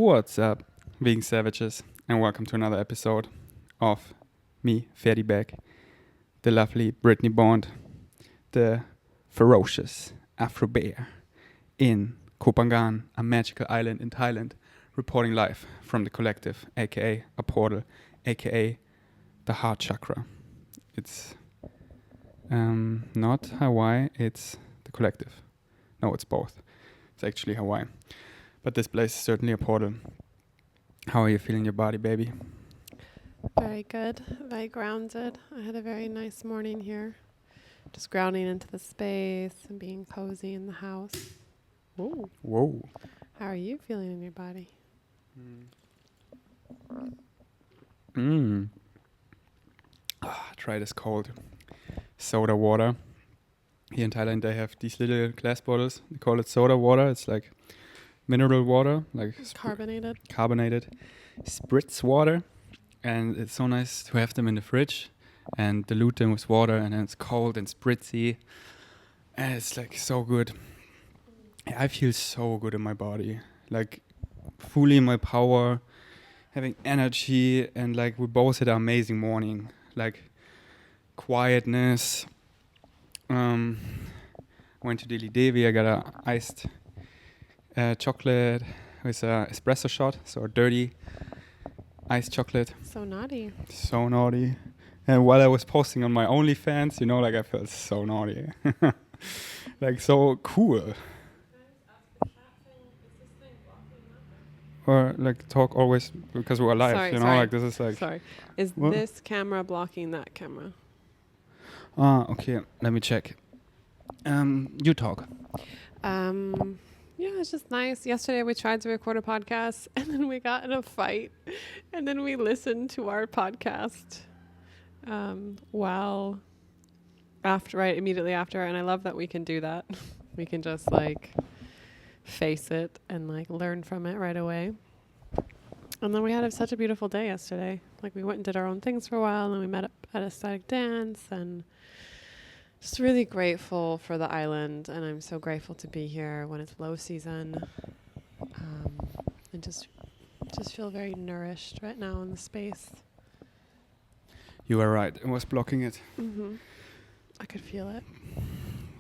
What's up, vegan savages, and welcome to another episode of me, Ferdi Beck, the lovely Brittany Bond, the ferocious Afro Bear in Koh Phangan, a magical island in Thailand, reporting live from the collective, aka a portal, aka the heart chakra. It's not Hawaii, it's the collective. No, it's both. It's actually Hawaii. But this place is certainly a portal. How are you feeling your body, baby? Very good. Very grounded. I had a very nice morning here. Just grounding into the space and being cozy in the house. Ooh. Whoa. How are you feeling in your body? Try this cold soda water. Here in Thailand, they have these little glass bottles. They call it soda water. It's like mineral water, like carbonated spritz water. And it's so nice to have them in the fridge and dilute them with water, and then it's cold and spritzy. And it's like so good. I feel so good in my body. Like fully in my power, having energy, and like we both had an amazing morning. Like quietness. Went to Dili Devi. I got a iced chocolate with a espresso shot, so a dirty iced chocolate. So naughty. So naughty. And while I was posting on my OnlyFans, you know, like I felt so naughty. Like so cool. Or like talk always because we're live, sorry, you know, sorry. like this is like. Sorry. Is what? This camera blocking that camera? Okay. Let me check. You talk. Yeah, it's just nice. Yesterday we tried to record a podcast and then we got in a fight and then we listened to our podcast immediately after. And I love that we can do that. We can just like face it and like learn from it right away. And then we had such a beautiful day yesterday. Like we went and did our own things for a while and then we met up at a static dance, and just really grateful for the island, and I'm so grateful to be here when it's low season, and just feel very nourished right now in the space. You are right. I was blocking it. Mm-hmm. I could feel it.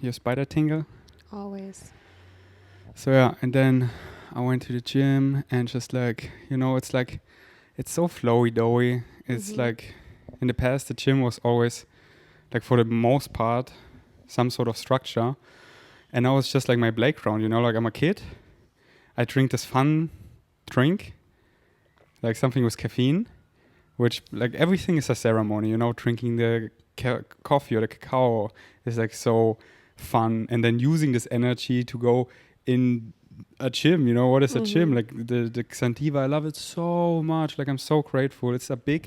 Your spider tingle? Always. So yeah, and then I went to the gym and just like, you know, it's like, it's so flowy doughy. It's like, in the past the gym was always, like for the most part, some sort of structure. And now it's just like my playground, you know, like I'm a kid. I drink this fun drink, like something with caffeine, which like everything is a ceremony, you know, drinking the coffee or the cacao is like so fun. And then using this energy to go in a gym, you know, what is a gym? Like the Xantiva, I love it so much. Like I'm so grateful. It's a big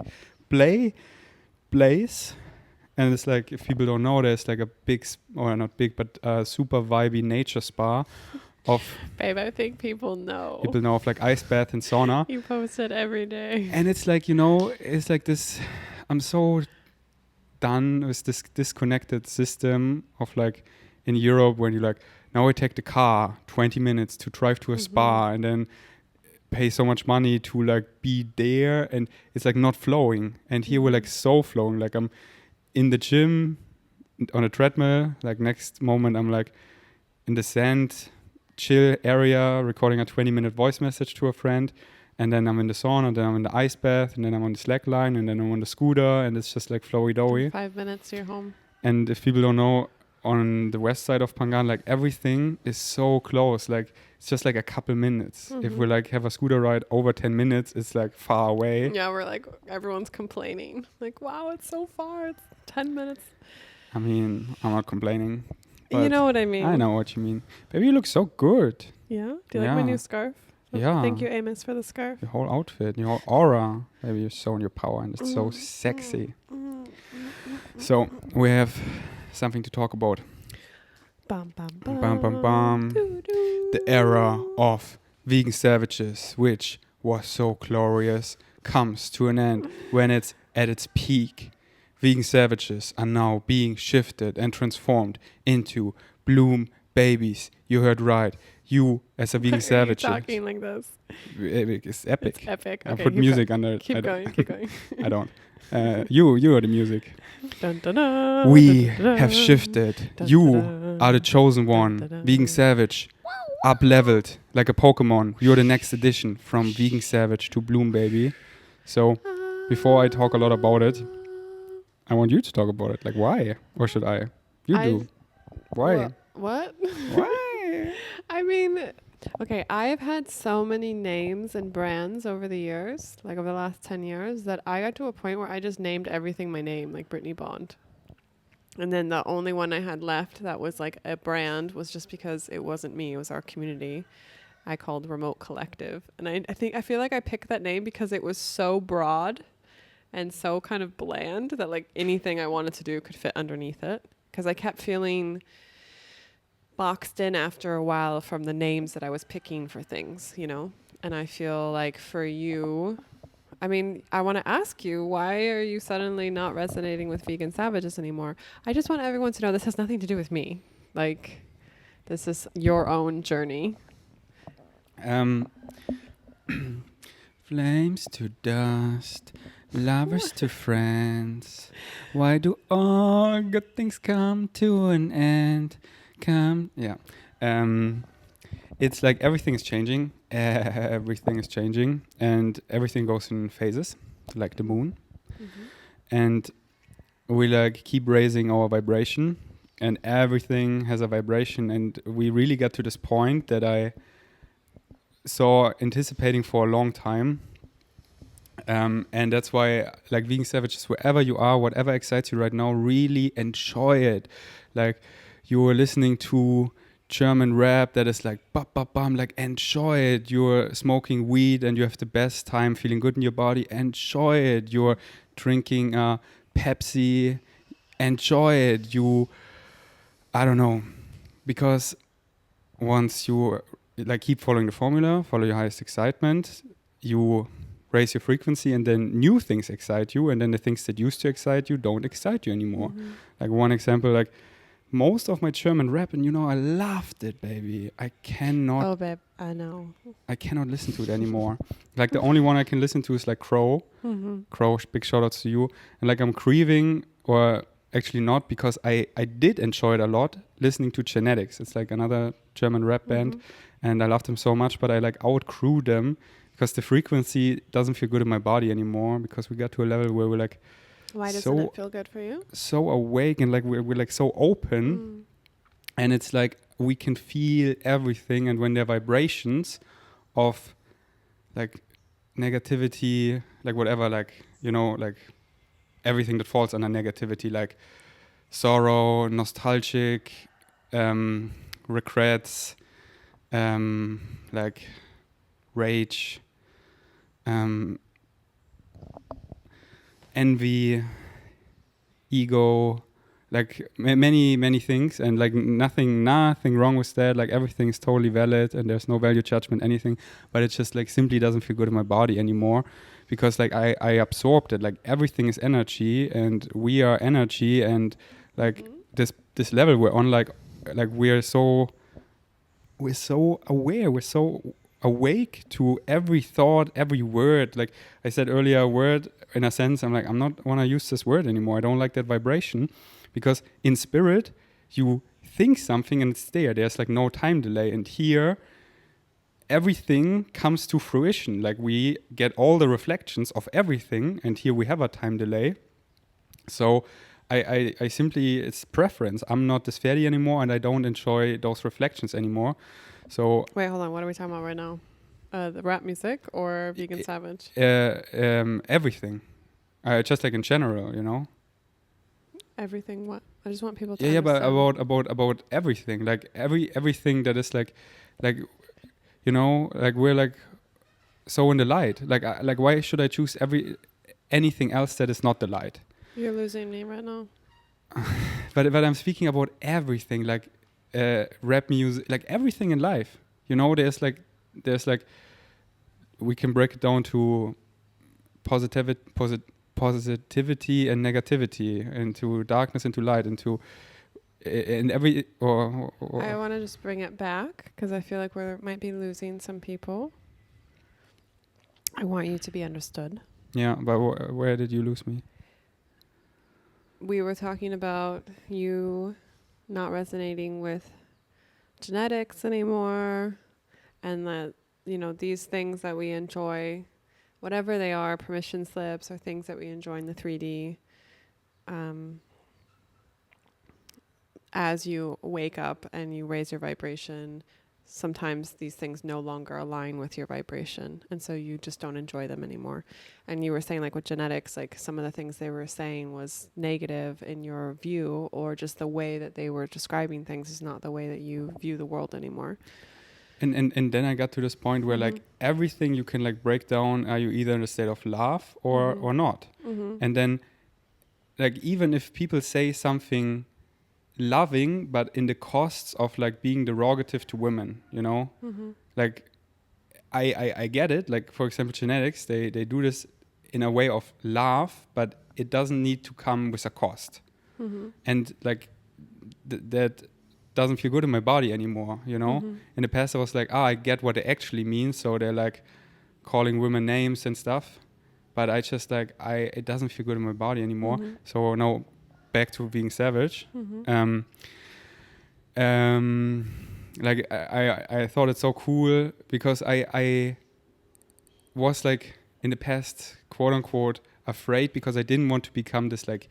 place. And it's like, if people don't know, there's like a big, or not big, but a super vibey nature spa of... Babe, I think people know. People know of like ice bath and sauna. You post it every day. And it's like, you know, it's like this, I'm so done with this disconnected system of like in Europe when you like, now I take the car 20 minutes to drive to a spa and then pay so much money to like be there, and it's like not flowing. And here we're like so flowing, like I'm in the gym on a treadmill, like next moment I'm like in the sand chill area recording a 20-minute voice message to a friend, and then I'm in the sauna, then I'm in the ice bath, and then I'm on the slack line, and then I'm on the scooter, and it's just like flowy doughy. 5 minutes you're home. And if people don't know, on the west side of Phangan, like everything is so close, like it's just like a couple minutes. If we like have a scooter ride over 10 minutes, it's like far away. Yeah, we're like, everyone's complaining. Like, wow, it's so far. It's 10 minutes. I mean, I'm not complaining. You know what I mean. I know what you mean. Baby, you look so good. Yeah? Do you like my new scarf? Yeah. Thank you, Amos, for the scarf. Your whole outfit, your whole aura. Baby, you're so in your power and it's so sexy. So, we have something to talk about. Bum, bum, bum. Bum, bum, bum. The era of vegan savages, which was so glorious, comes to an end when it's at its peak. Vegan savages are now being shifted and transformed into bloom babies. You heard right. You as a vegan Why are you savage. talking like this? It's epic. It's epic. I Okay, put music under it. Keep going. Keep going. I don't. You are the music. Dun, dun, dun, We dun, dun, have dun, shifted. dun, You dun, are the chosen dun, one. dun, dun. Vegan savage. Up-leveled like a Pokemon. You're the next edition from vegan savage to bloom baby. So before I talk a lot about it, I want you to talk about it. Like why? Or should I? You do. Why? What? Why? I mean, okay, I've had so many names and brands over the years, like over the last 10 years, that I got to a point where I just named everything my name, like Brittany Bond. And then the only one I had left that was like a brand was just because it wasn't me, it was our community. I called Remote Collective. And I feel like I picked that name because it was so broad and so kind of bland that like anything I wanted to do could fit underneath it. Because I kept feeling boxed in after a while from the names that I was picking for things, you know? And I feel like for you, I mean, I want to ask you, why are you suddenly not resonating with vegan savages anymore? I just want everyone to know this has nothing to do with me. Like, this is your own journey. Flames to dust, lovers to friends. Why do all good things come to an end? It's like everything is changing. Everything is changing, and everything goes in phases, like the moon. Mm-hmm. And we like keep raising our vibration, and everything has a vibration. And we really got to this point that I saw anticipating for a long time. And that's why, like, vegan savages, wherever you are, whatever excites you right now, really enjoy it. Like, you're listening to German rap that is like bam, bam, bam, like enjoy it. You're smoking weed and you have the best time, feeling good in your body, enjoy it. You're drinking Pepsi, enjoy it. I don't know, because once you like keep following the formula, follow your highest excitement, you raise your frequency, and then new things excite you, and then the things that used to excite you don't excite you anymore. Mm-hmm. Like one example, like most of my German rap, and I loved it, baby. I cannot. Oh, babe, I know. I cannot listen to it anymore. Like the only one I can listen to is like Crow. Mm-hmm. Crow, big shout outs to you. And like I'm grieving, or actually not, because I did enjoy it a lot listening to Genetics. It's like another German rap band, and I love them so much, but I like outgrew them because the frequency doesn't feel good in my body anymore, because we got to a level where we're like, Why doesn't it feel good for you? so awake, and like we're like so open, and it's like we can feel everything. And when there are vibrations of like negativity, like whatever, like like everything that falls under negativity, like sorrow, nostalgic, regrets, like rage, envy, ego, like many things, and like nothing wrong with that. Like everything is totally valid, and there's no value judgment, anything. But it just like simply doesn't feel good in my body anymore, because like I absorbed it. Like everything is energy, and we are energy, and like this level we're on, like we're so aware, we're so awake to every thought, every word. Like I said earlier, a word, in a sense, I'm like, I'm not want to use this word anymore. I don't like that vibration, because in spirit you think something and it's there. There's like no time delay. And here everything comes to fruition. Like we get all the reflections of everything, and here we have a time delay. So I simply, it's preference. I'm not this Ferdi anymore, and I don't enjoy those reflections anymore. So wait, hold on. What are we talking about right now? The rap music or vegan savage? Everything. Just like in general, Everything. What? I just want people to. Yeah, but understand. about everything. Like everything that is like like we're like so in the light. Like why should I choose anything else that is not the light? You're losing me right now. But I'm speaking about everything, like rap music, like everything in life. There's like we can break it down to positivity and negativity, into darkness, into light, into in every I want to just bring it back because I feel like we might be losing some people. I want you to be understood. Yeah, but where did you lose me? We were talking about you not resonating with genetics anymore, and that, you know, these things that we enjoy, whatever they are, permission slips or things that we enjoy in the 3D, as you wake up and you raise your vibration, sometimes these things no longer align with your vibration, and so you just don't enjoy them anymore. And you were saying, like, with genetics, like some of the things they were saying was negative in your view, or just the way that they were describing things is not the way that you view the world anymore. And then I got to this point where like everything you can like break down, are you either in a state of love or not? And then like even if people say something loving but in the costs of like being derogative to women, you know, like I get it, like for example genetics, they do this in a way of love, but it doesn't need to come with a cost. And like that doesn't feel good in my body anymore, you know. In the past I was like, I get what it actually means, so they're like calling women names and stuff, but I just like it doesn't feel good in my body anymore. So now back to being savage. Like I thought it's so cool because I was like in the past quote unquote afraid because I didn't want to become this like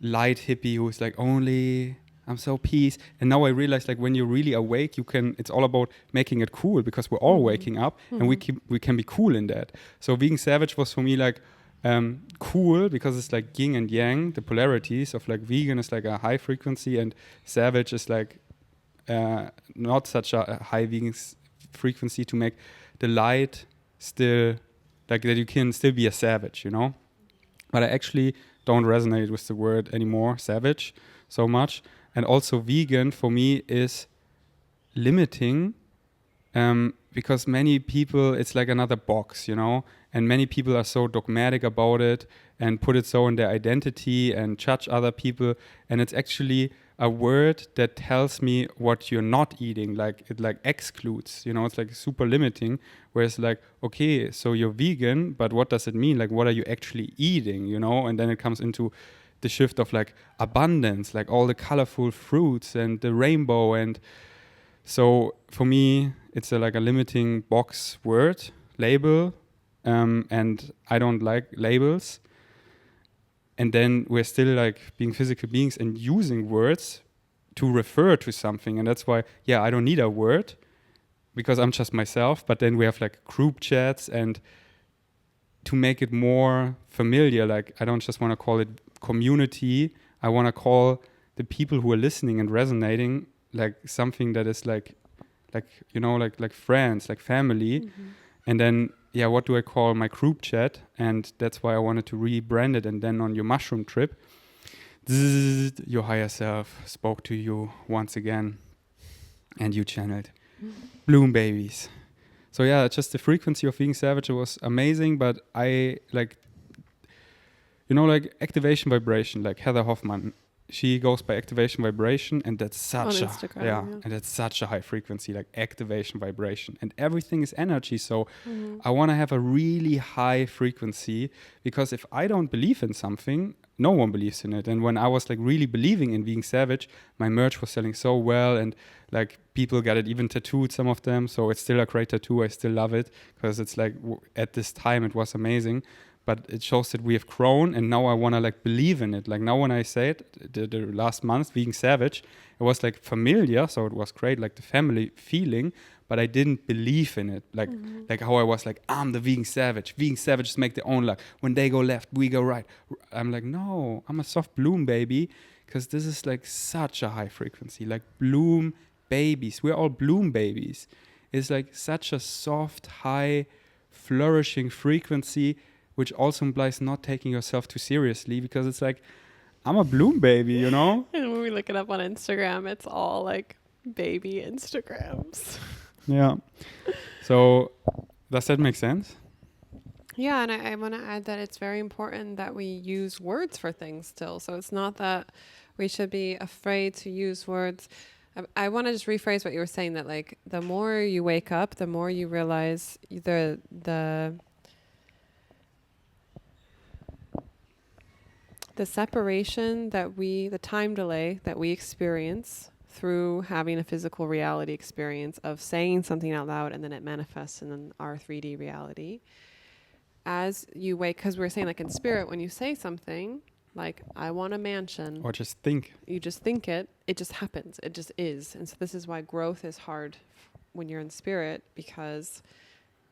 light hippie who's like only I'm so peace. And now I realize like when you're really awake, it's all about making it cool because we're all waking up and we can be cool in that. So being savage was for me like cool because it's like yin and yang, the polarities of like vegan is like a high frequency and savage is like not such a high vegan frequency to make the light still like that you can still be a savage, you know. But I actually don't resonate with the word anymore, savage, so much. And also vegan for me is limiting because many people, it's like another box, you know, and many people are so dogmatic about it and put it so in their identity and judge other people. And it's actually a word that tells me what you're not eating, like it like excludes, you know, it's like super limiting. Whereas like, okay, so you're vegan, but what does it mean? Like, what are you actually eating, you know? And then it comes into the shift of like abundance, like all the colorful fruits and the rainbow. And so for me, it's like a limiting box word, label, and I don't like labels. And then we're still like being physical beings and using words to refer to something. And that's why, yeah, I don't need a word because I'm just myself. But then we have like group chats and to make it more familiar, like I don't just want to call it community. I want to call the people who are listening and resonating like something that is like you know, like friends, like family. And then yeah, what do I call my group chat? And that's why I wanted to rebrand it. And then on your mushroom trip, your higher self spoke to you once again and you channeled bloom babies. So yeah, just the frequency of being savage was amazing. But I like, you know, like activation vibration, like Heather Hoffman, she goes by activation vibration, and that's such and that's such a high frequency, like activation vibration, and everything is energy. So I want to have a really high frequency because if I don't believe in something, no one believes in it. And when I was like really believing in being savage, my merch was selling so well, and like people got it even tattooed, some of them. So it's still a great tattoo. I still love it because it's like at this time it was amazing. But it shows that we have grown, and now I want to like believe in it. Like now when I say it, the last month, being savage, it was like familiar, so it was great, like the family feeling, but I didn't believe in it. Like like how I was like, I'm the vegan savage. Vegan savages make their own luck. When they go left, we go right. I'm like, no, I'm a soft bloom baby, because this is like such a high frequency, like bloom babies. We're all bloom babies. It's like such a soft, high, flourishing frequency, which also implies not taking yourself too seriously, because it's like, I'm a bloom baby, you know? And when we look it up on Instagram, it's all like baby Instagrams. Yeah. So does that make sense? Yeah, and I want to add that it's very important that we use words for things still. So it's not that We should be afraid to use words. I want to just rephrase what you were saying, that like the more you wake up, the more you realize the separation the time delay that we experience through having a physical reality experience of saying something out loud and then it manifests in our 3D reality. As you wake, because we're saying like in spirit, when you say something like, I want a mansion. Or just think. You just think it just happens. It just is. And so this is why growth is hard when you're in spirit, because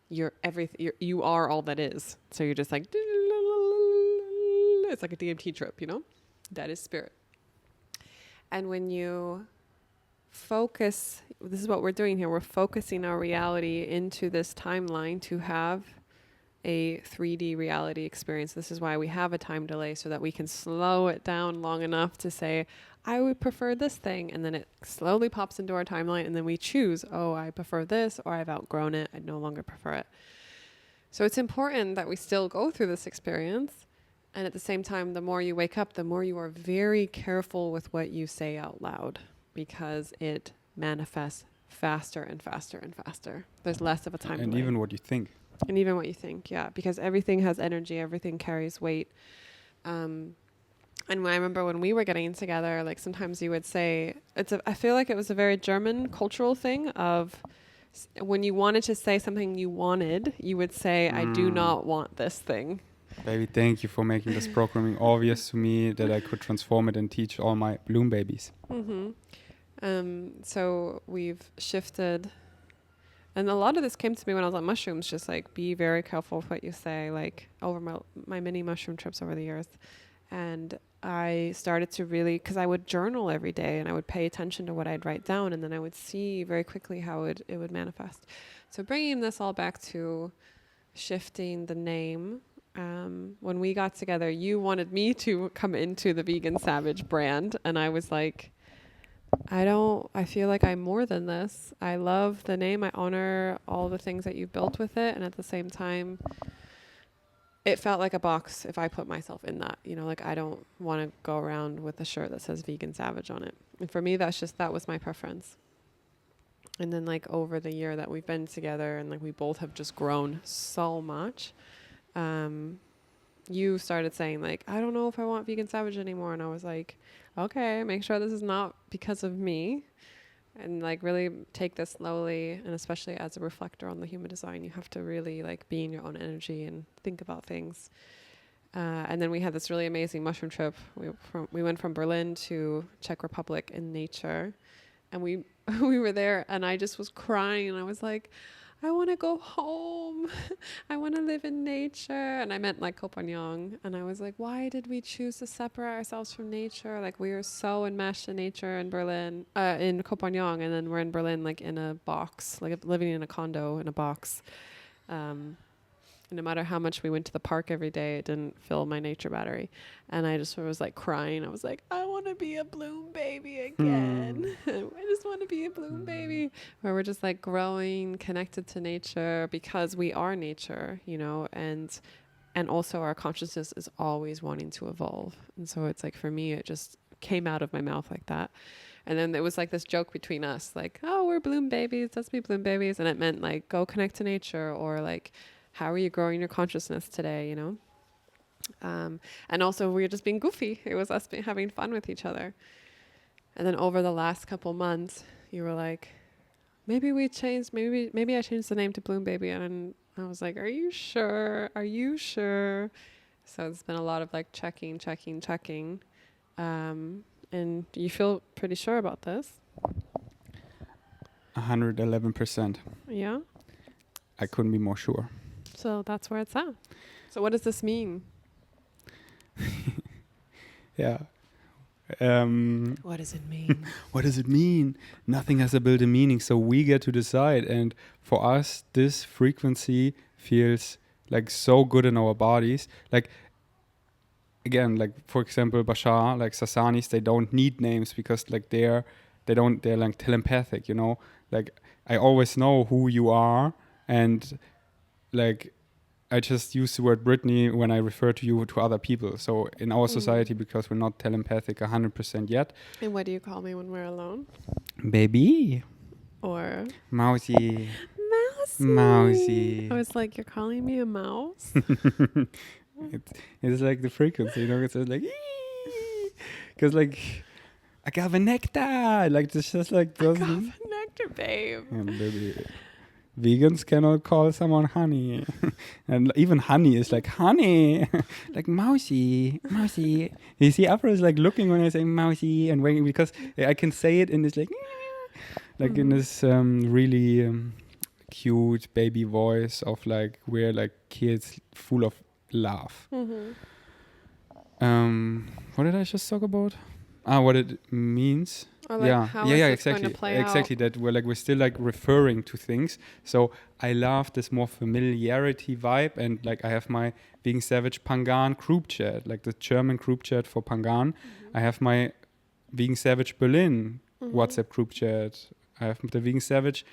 you are all that is. So you're just like, it's like a DMT trip, you know? That is spirit. And when you focus, this is what we're doing here. We're focusing our reality into this timeline to have a 3D reality experience. This is why we have a time delay, so that we can slow it down long enough to say, I would prefer this thing. And then it slowly pops into our timeline. And then we choose, oh, I prefer this, or I've outgrown it. I no longer prefer it. So it's important that we still go through this experience. And at the same time, the more you wake up, the more you are very careful with what you say out loud, because it manifests faster and faster and faster. There's less of a time delay. And even what you think. And even what you think, yeah, because everything has energy, everything carries weight. And I remember when we were getting together, like sometimes you would say, I feel like it was a very German cultural thing of when you wanted to say something you wanted, you would say, I do not want this thing. Baby, thank you for making this programming obvious to me, that I could transform it and teach all my bloom babies. So we've shifted. And a lot of this came to me when I was on mushrooms, just like be very careful with what you say, like over my many mushroom trips over the years. And I started to really, because I would journal every day and I would pay attention to what I'd write down, and then I would see very quickly how it would manifest. So bringing this all back to shifting the name, when we got together, you wanted me to come into the Vegan Savage brand. And I was like, I feel like I'm more than this. I love the name. I honor all the things that you've built with it. And at the same time, it felt like a box if I put myself in that, you know, like I don't want to go around with a shirt that says Vegan Savage on it. And for me, that was my preference. And then like over the year that we've been together, and like we both have just grown so much, you started saying like, I don't know if I want Vegan Savage anymore. And I was like, okay, make sure this is not because of me, and like really take this slowly. And especially as a reflector on the human design, you have to really like be in your own energy and think about things. And then we had this really amazing mushroom trip. We went from Berlin to Czech Republic in nature, and we were there, and I just was crying, and I was like, I want to go home. I want to live in nature. And I meant like Copenhagen. And I was like, why did we choose to separate ourselves from nature? Like we were so enmeshed in nature in Berlin, in Copenhagen. And then we're in Berlin, like in a box, like living in a condo in a box. No matter how much we went to the park every day, it didn't fill my nature battery. And I just was like crying. I was like, I want to be a bloom baby again. I just want to be a bloom baby. Where we're just like growing, connected to nature, because we are nature, you know, and also our consciousness is always wanting to evolve. And so it's like, for me, it just came out of my mouth like that. And then there was like this joke between us, like, oh, we're bloom babies. Let's be bloom babies. And it meant like, go connect to nature, or like, how are you growing your consciousness today, you know? And also we were just being goofy. It was us having fun with each other. And then over the last couple months, you were like, maybe I changed the name to Bloom Baby. And I was like, are you sure? Are you sure? So it's been a lot of like checking. And you feel pretty sure about this? 111%. Yeah? I couldn't be more sure. So that's where it's at. So what does this mean? Yeah. What does it mean? What does it mean? Nothing has a built-in meaning, so we get to decide. And for us, this frequency feels like so good in our bodies. Like, again, like for example, Bashar, like Sasanis, they don't need names because like they're like telepathic, you know. Like I always know who you are, and like I just use the word Britney when I refer to you to other people. So in our society, because we're not telepathic 100% yet. And what do you call me when we're alone? Baby. Or Mousy. mousy. Mousy. I was like, you're calling me a mouse? It's like the frequency, you know, it's like, because like, I got the nectar, like it's just like I got doesn't. the nectar, babe. Yeah, baby. Vegans cannot call someone honey, and even honey is like honey, like mousy, mousy. You see, Afro is like looking when I say mousy and waiting because I can say it in this like in this really cute baby voice of like we're like kids full of love. What did I just talk about? What it means. Or like how is this exactly, going to play exactly. out? That we're still like referring to things. So I love this more familiarity vibe, and like I have my Vegan Savage Pangan group chat, like the German group chat for Pangan. I have my Vegan Savage Berlin WhatsApp group chat. I have the Vegan Savage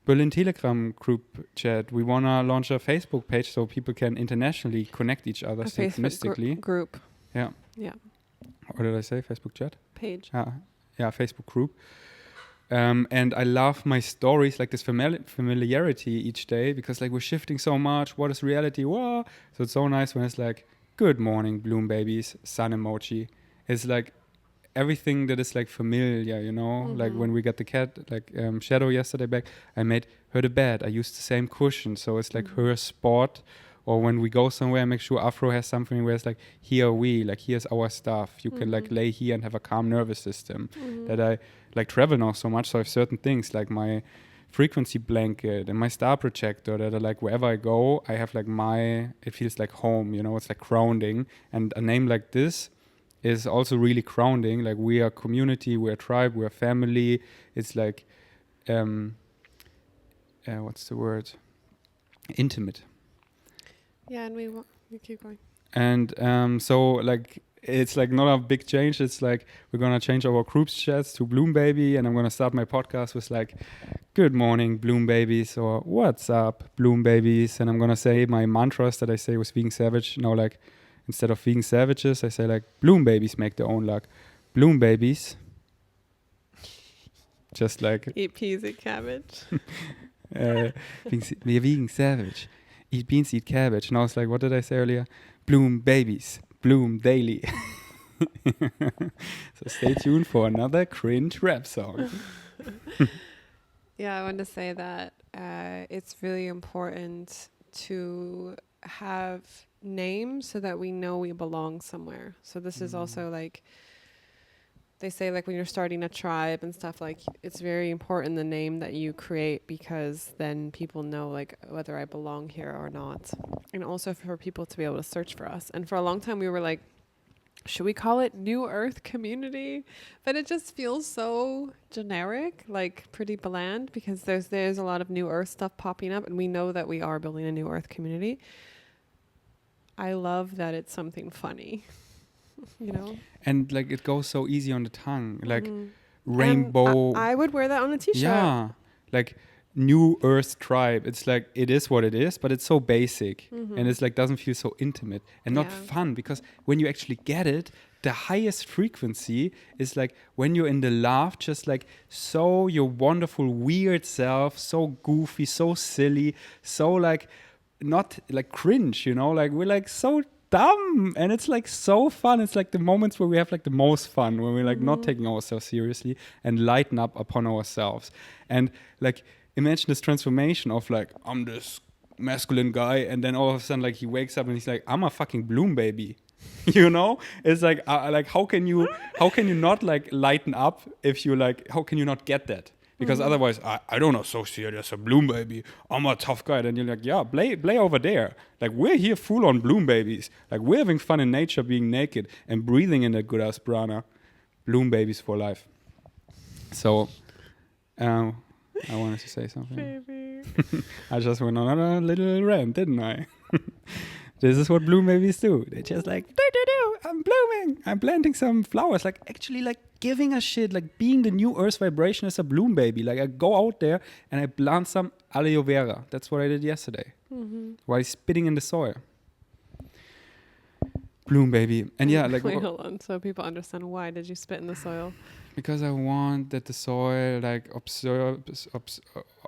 Berlin Telegram group chat. We wanna launch a Facebook page so people can internationally connect each other synchronistically. Group. Yeah. Yeah. What did I say? Facebook chat? Page. Yeah, Facebook group. And I love my stories, like this familiarity each day, because like we're shifting so much. What is reality? Whoa. So it's so nice when it's like, good morning, bloom babies, sun emoji. It's like everything that is like familiar, you know? Like when we got the cat, like Shadow yesterday back, I made her the bed. I used the same cushion. So it's like her spot. Or when we go somewhere, I make sure Afro has something where it's like, here we, like here's our stuff. You can like lay here and have a calm nervous system. That I like travel now so much, so I have certain things like my frequency blanket and my star projector that are like wherever I go, I have like it feels like home, you know, it's like grounding. And a name like this is also really grounding. Like we are community, we're tribe, we're family. It's like, what's the word? Intimate. Yeah, and we keep going. And so like it's like not a big change. It's like we're gonna change our group chats to Bloom Baby, and I'm gonna start my podcast with like, good morning, Bloom Babies, or what's up, Bloom Babies, and I'm gonna say my mantras that I say with Vegan Savage. Now like instead of Vegan Savages, I say like Bloom Babies make their own luck. Bloom Babies. Just like Eat peas, eat cabbage. we're Vegan Savage. Eat beans, eat cabbage. And I was like, what did I say earlier? Bloom babies, bloom daily. So stay tuned for another cringe rap song. Yeah, I want to say that it's really important to have names so that we know we belong somewhere. So this is also like, they say like when you're starting a tribe and stuff, like it's very important the name that you create, because then people know like whether I belong here or not. And also for people to be able to search for us. And for a long time we were like, should we call it New Earth Community? But it just feels so generic, like pretty bland, because there's a lot of New Earth stuff popping up, and we know that we are building a New Earth community. I love that it's something funny. You know, and like it goes so easy on the tongue, like rainbow. I would wear that on a t-shirt. Yeah, like New Earth Tribe. It's like it is what it is, but it's so basic, and it's like doesn't feel so intimate and not fun, because when you actually get it, the highest frequency is like when you're in the love, just like so your wonderful weird self, so goofy, so silly, so like not like cringe, you know, like we're like so dumb, and it's like so fun. It's like the moments where we have like the most fun, when we're like not taking ourselves seriously and lighten up upon ourselves. And like imagine this transformation of like, I'm this masculine guy, and then all of a sudden like he wakes up and he's like, I'm a fucking bloom baby. You know, it's like how can you not like lighten up if you like, how can you not get that? Because otherwise, I don't associate as a bloom baby. I'm a tough guy. Then you're like, yeah, play over there. Like, we're here full on bloom babies. Like, we're having fun in nature, being naked and breathing in that good ass prana. Bloom babies for life. So, I wanted to say something. Baby. I just went on a little rant, didn't I? This is what bloom babies do. They just like, do, I'm blooming. bang, I'm planting some flowers. Like actually like giving a shit, like being the new earth vibration as a bloom baby. Like I go out there and I plant some aloe vera. That's what I did yesterday. While spitting in the soil. Bloom baby. And yeah, like wait, hold on, so people understand, why did you spit in the soil? because I want that the soil like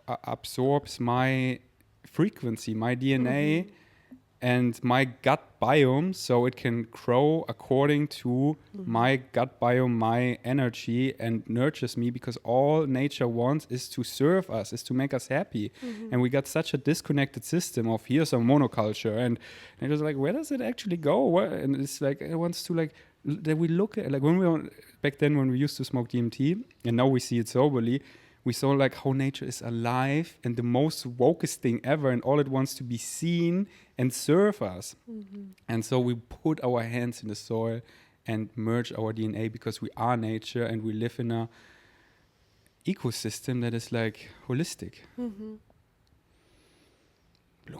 absorbs my frequency, my DNA, and my gut biome, so it can grow according to my gut biome, my energy, and nurtures me, because all nature wants is to serve us, is to make us happy. And we got such a disconnected system of here's a monoculture, and it was like, where does it actually go? What? And it's like, it wants to like, that we look at, like when we were, back then when we used to smoke DMT, and now we see it soberly, we saw like how nature is alive and the most wokest thing ever, and all it wants to be seen and serve us. And so we put our hands in the soil and merge our DNA, because we are nature and we live in a ecosystem that is like holistic. Bloom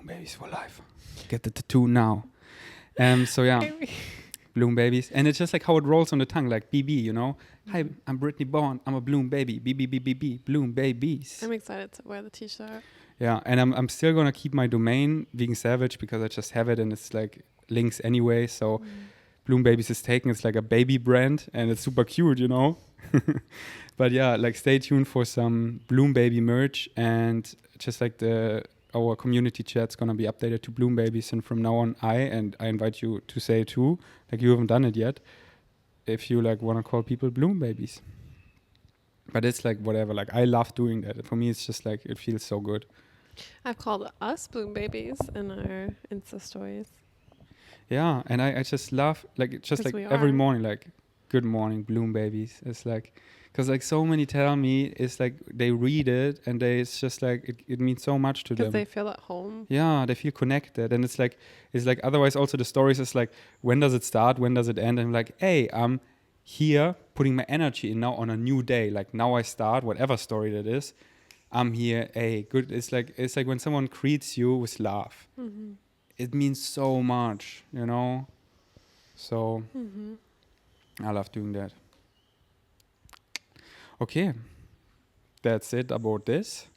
babies for life. Get the tattoo now. So yeah. Bloom babies. And it's just like how it rolls on the tongue, like BB, you know? Hi, I'm Brittany Bond. I'm a bloom baby. BBBBB. Bloom babies. I'm excited to wear the t-shirt. Yeah, and I'm still going to keep my domain, Vegan Savage, because I just have it and it's like links anyway. So Bloom Babies is taken. It's like a baby brand and it's super cute, you know? But yeah, like stay tuned for some Bloom Baby merch, and just like our community chat's gonna be updated to Bloom Babies, and from now on I invite you to say it too, like you haven't done it yet, if you like want to call people Bloom Babies. But it's like whatever, like I love doing that. For me it's just like it feels so good. I've called us Bloom Babies in our Insta stories. Yeah, and I just love, like, just like every morning, like, good morning, Bloom Babies. It's like, because like so many tell me, it's like they read it and it's just like, it means so much to them. Because they feel at home. Yeah, they feel connected. And it's like otherwise also the stories is like, when does it start? When does it end? And I'm like, hey, I'm here putting my energy in now on a new day. Like now I start, whatever story that is. I'm here, hey, good. It's like when someone greets you with love. It means so much, you know? So I love doing that. Okay, that's it about this.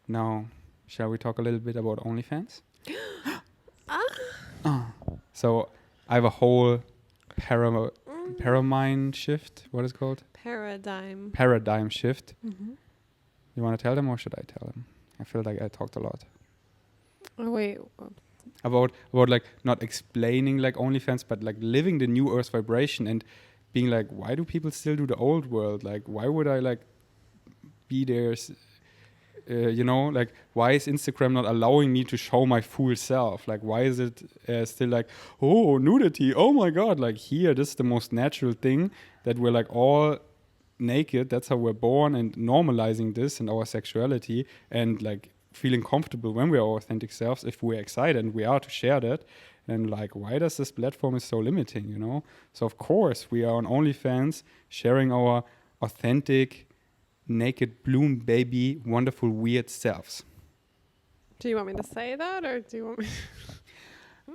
Now, shall we talk a little bit about OnlyFans? So I have a whole paradigm shift. What is it called? Paradigm shift. You want to tell them or should I tell them? I feel like I talked a lot. Oh, wait. About like not explaining like OnlyFans, but like living the new earth vibration and being like, why do people still do the old world? Like, why would I like be there? You know, like, why is Instagram not allowing me to show my full self? Like, why is it still like, oh, nudity? Oh my God! Like here, this is the most natural thing that we're like all naked. That's how we're born, and normalizing this and our sexuality and like feeling comfortable when we're our authentic selves, if we're excited and we are to share that. And like, why does this platform is so limiting, you know? So of course we are on OnlyFans sharing our authentic, naked, bloom baby, wonderful, weird selves. Do you want me to say that, or do you want me?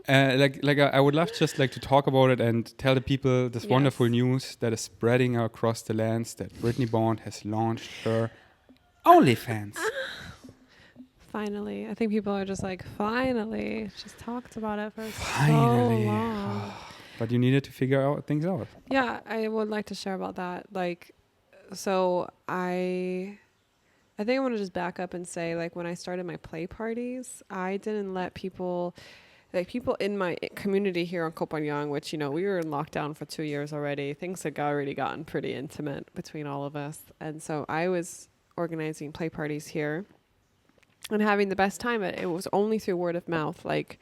I would love just like to talk about it and tell the people this wonderful news that is spreading across the lands, that Brittany Bond has launched her OnlyFans. Finally. I think people are just like, finally. She's talked about it for so long. But you needed to figure things out. Yeah, I would like to share about that. Like, so I think I want to just back up and say, like, when I started my play parties, I didn't let people in my community here on Koh Phangan, which, you know, we were in lockdown for 2 years already. Things had already gotten pretty intimate between all of us. And so I was organizing play parties here and having the best time. It was only through word of mouth. Like,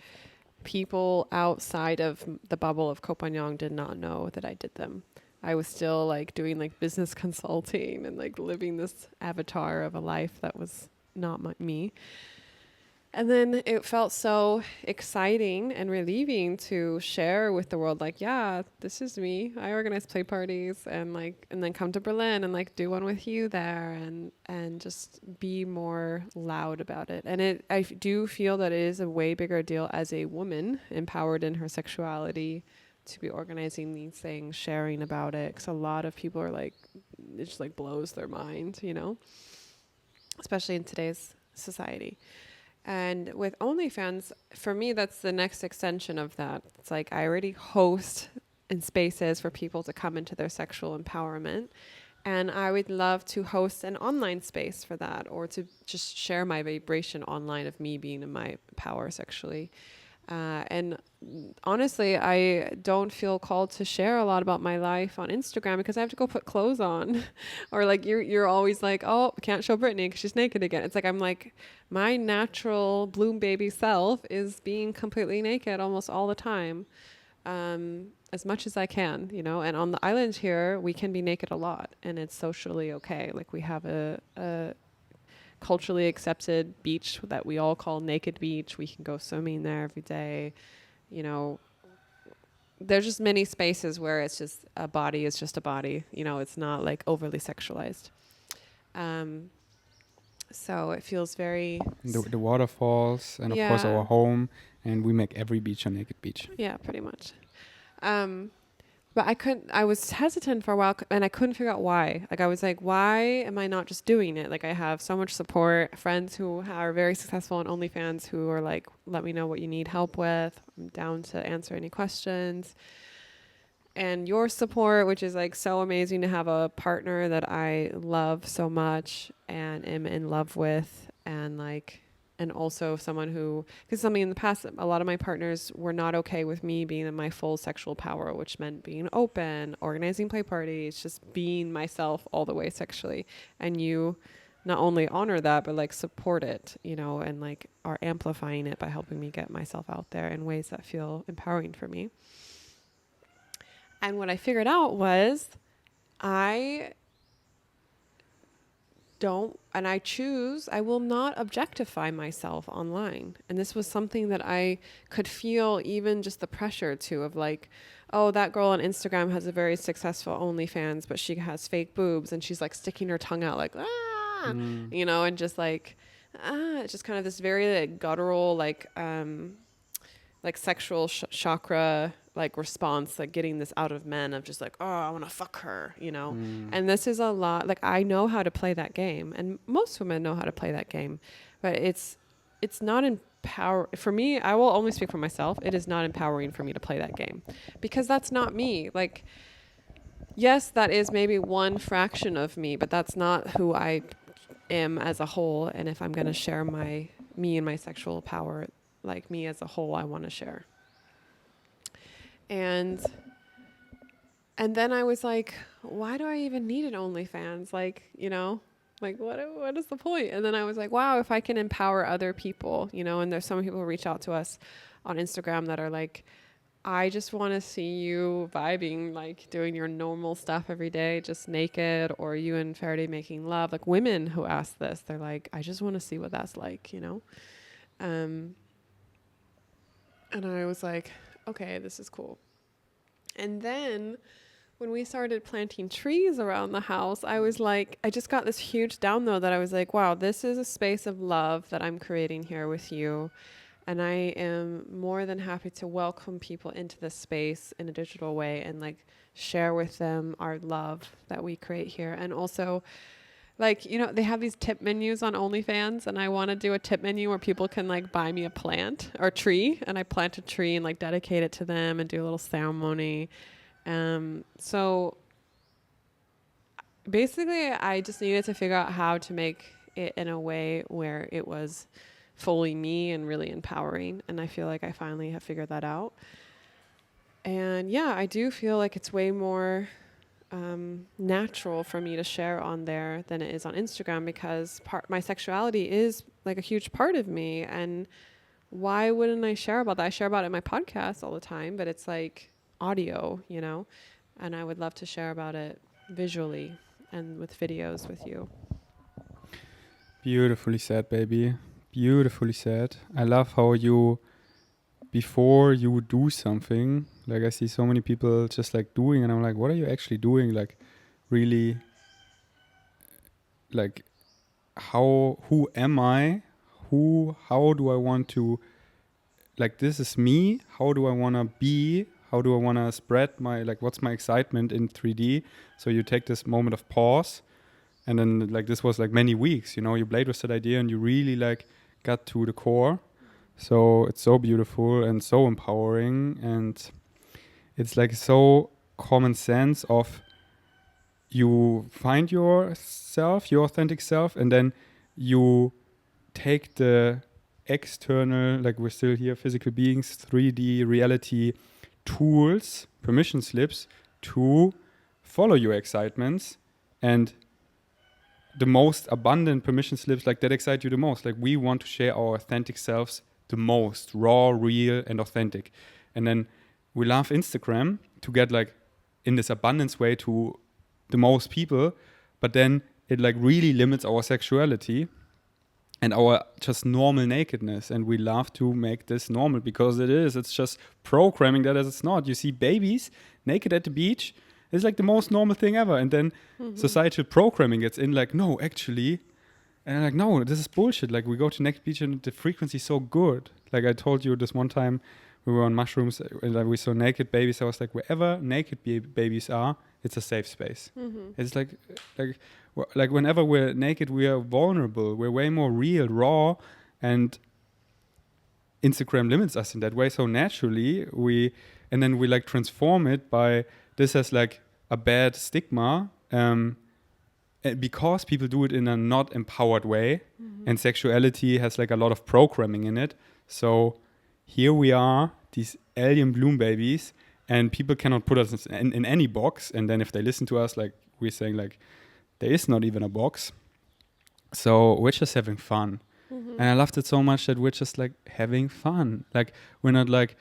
people outside of the bubble of Koh Phangan did not know that I did them. I was still like doing like business consulting and like living this avatar of a life that was not me. And then it felt so exciting and relieving to share with the world, like, yeah, this is me. I organize play parties and then come to Berlin and like do one with you there and just be more loud about it. And I do feel that it is a way bigger deal as a woman empowered in her sexuality to be organizing these things, sharing about it, because a lot of people are like, it just like blows their mind, you know, especially in today's society. And with OnlyFans, for me, that's the next extension of that. It's like I already host in spaces for people to come into their sexual empowerment. And I would love to host an online space for that, or to just share my vibration online of me being in my power sexually. And honestly, I don't feel called to share a lot about my life on Instagram because I have to go put clothes on. Or like you're always like, oh, can't show Brittany because she's naked again. It's like I'm like, my natural bloom baby self is being completely naked almost all the time, as much as I can, you know. And on the island here, we can be naked a lot, and it's socially okay. Like we have a culturally accepted beach that we all call Naked Beach. We can go swimming there every day. You know, there's just many spaces where it's just a body is just a body. You know, it's not like overly sexualized. So it feels very... The waterfalls and, of course, our home. And we make every beach a naked beach. Yeah, pretty much. But I was hesitant for a while, and I couldn't figure out why. Like, I was like, why am I not just doing it? Like, I have so much support, friends who are very successful on OnlyFans who are like, let me know what you need help with. I'm down to answer any questions. And your support, which is like so amazing to have a partner that I love so much and am in love with, and like, and also someone who, because something in the past, a lot of my partners were not okay with me being in my full sexual power, which meant being open, organizing play parties, just being myself all the way sexually. And you not only honor that, but like support it, you know, and like are amplifying it by helping me get myself out there in ways that feel empowering for me. And what I figured out was I will not objectify myself online. And this was something that I could feel, even just the pressure to, of like, oh, that girl on Instagram has a very successful OnlyFans, but she has fake boobs and she's like sticking her tongue out like, you know, and just like, it's just kind of this very like guttural, like sexual chakra, like response, like getting this out of men of just like, oh, I want to fuck her, you know. And this is a lot, like I know how to play that game, and most women know how to play that game, but it's not for me. I will only speak for myself. It is not empowering for me to play that game, because that's not me. Like, yes, that is maybe one fraction of me, but that's not who I am as a whole. And if I'm going to share me and my sexual power, like me as a whole, I want to share. And then I was like, why do I even need an OnlyFans? Like, you know, like what is the point? And then I was like, wow, if I can empower other people, you know, and there's some people who reach out to us on Instagram that are like, I just want to see you vibing, like doing your normal stuff every day, just naked, or you and Ferdi making love. Like women who ask this, they're like, I just want to see what that's like, you know? And I was like, okay, this is cool. And then when we started planting trees around the house, I was like, I just got this huge download that I was like, wow, this is a space of love that I'm creating here with you. And I am more than happy to welcome people into this space in a digital way and like share with them our love that we create here. And also, like, you know, they have these tip menus on OnlyFans, and I want to do a tip menu where people can like buy me a plant or tree, and I plant a tree and like dedicate it to them and do a little ceremony. So basically I just needed to figure out how to make it in a way where it was fully me and really empowering. And I feel like I finally have figured that out. And yeah, I do feel like it's way more natural for me to share on there than it is on Instagram, because my sexuality is like a huge part of me. And why wouldn't I share about that? I share about it in my podcast all the time, but it's like audio, you know, and I would love to share about it visually and with videos with you. Beautifully said, baby. Beautifully said. I love how you, before you do something, like I see so many people just like doing, and I'm like, what are you actually doing? Like, really, like, who am I? How do I want to, like, this is me. How do I want to be? how do I want to spread my, like, what's my excitement in 3D? So you take this moment of pause, and then like this was like many weeks, you know, you played with that idea and you really like got to the core. So it's so beautiful and so empowering, and it's like so common sense of you find yourself, your authentic self, and then you take the external, like we're still here, physical beings, 3D reality tools, permission slips to follow your excitements, and the most abundant permission slips like that excite you the most. Like we want to share our authentic selves the most, raw, real, and authentic. And then we love Instagram to get like in this abundance way to the most people, but then it like really limits our sexuality and our just normal nakedness. And we love to make this normal because it's just programming that as it's not. You see babies naked at the beach, it's like the most normal thing ever. And then societal programming gets in like, no, actually. And I'm like, no, this is bullshit. Like we go to naked beach and the frequency is so good. Like I told you this one time we were on mushrooms and like we saw naked babies. I was like, wherever naked babies are, it's a safe space. It's like whenever we're naked, we are vulnerable. We're way more real, raw, and Instagram limits us in that way. So naturally and then we like transform it by this as like a bad stigma because people do it in a not empowered way, and sexuality has like a lot of programming in it. So here we are, these alien bloom babies, and people cannot put us in any box. And then if they listen to us, like we're saying, like there is not even a box. So we're just having fun. And I loved it so much that we're just like having fun. Like we're not like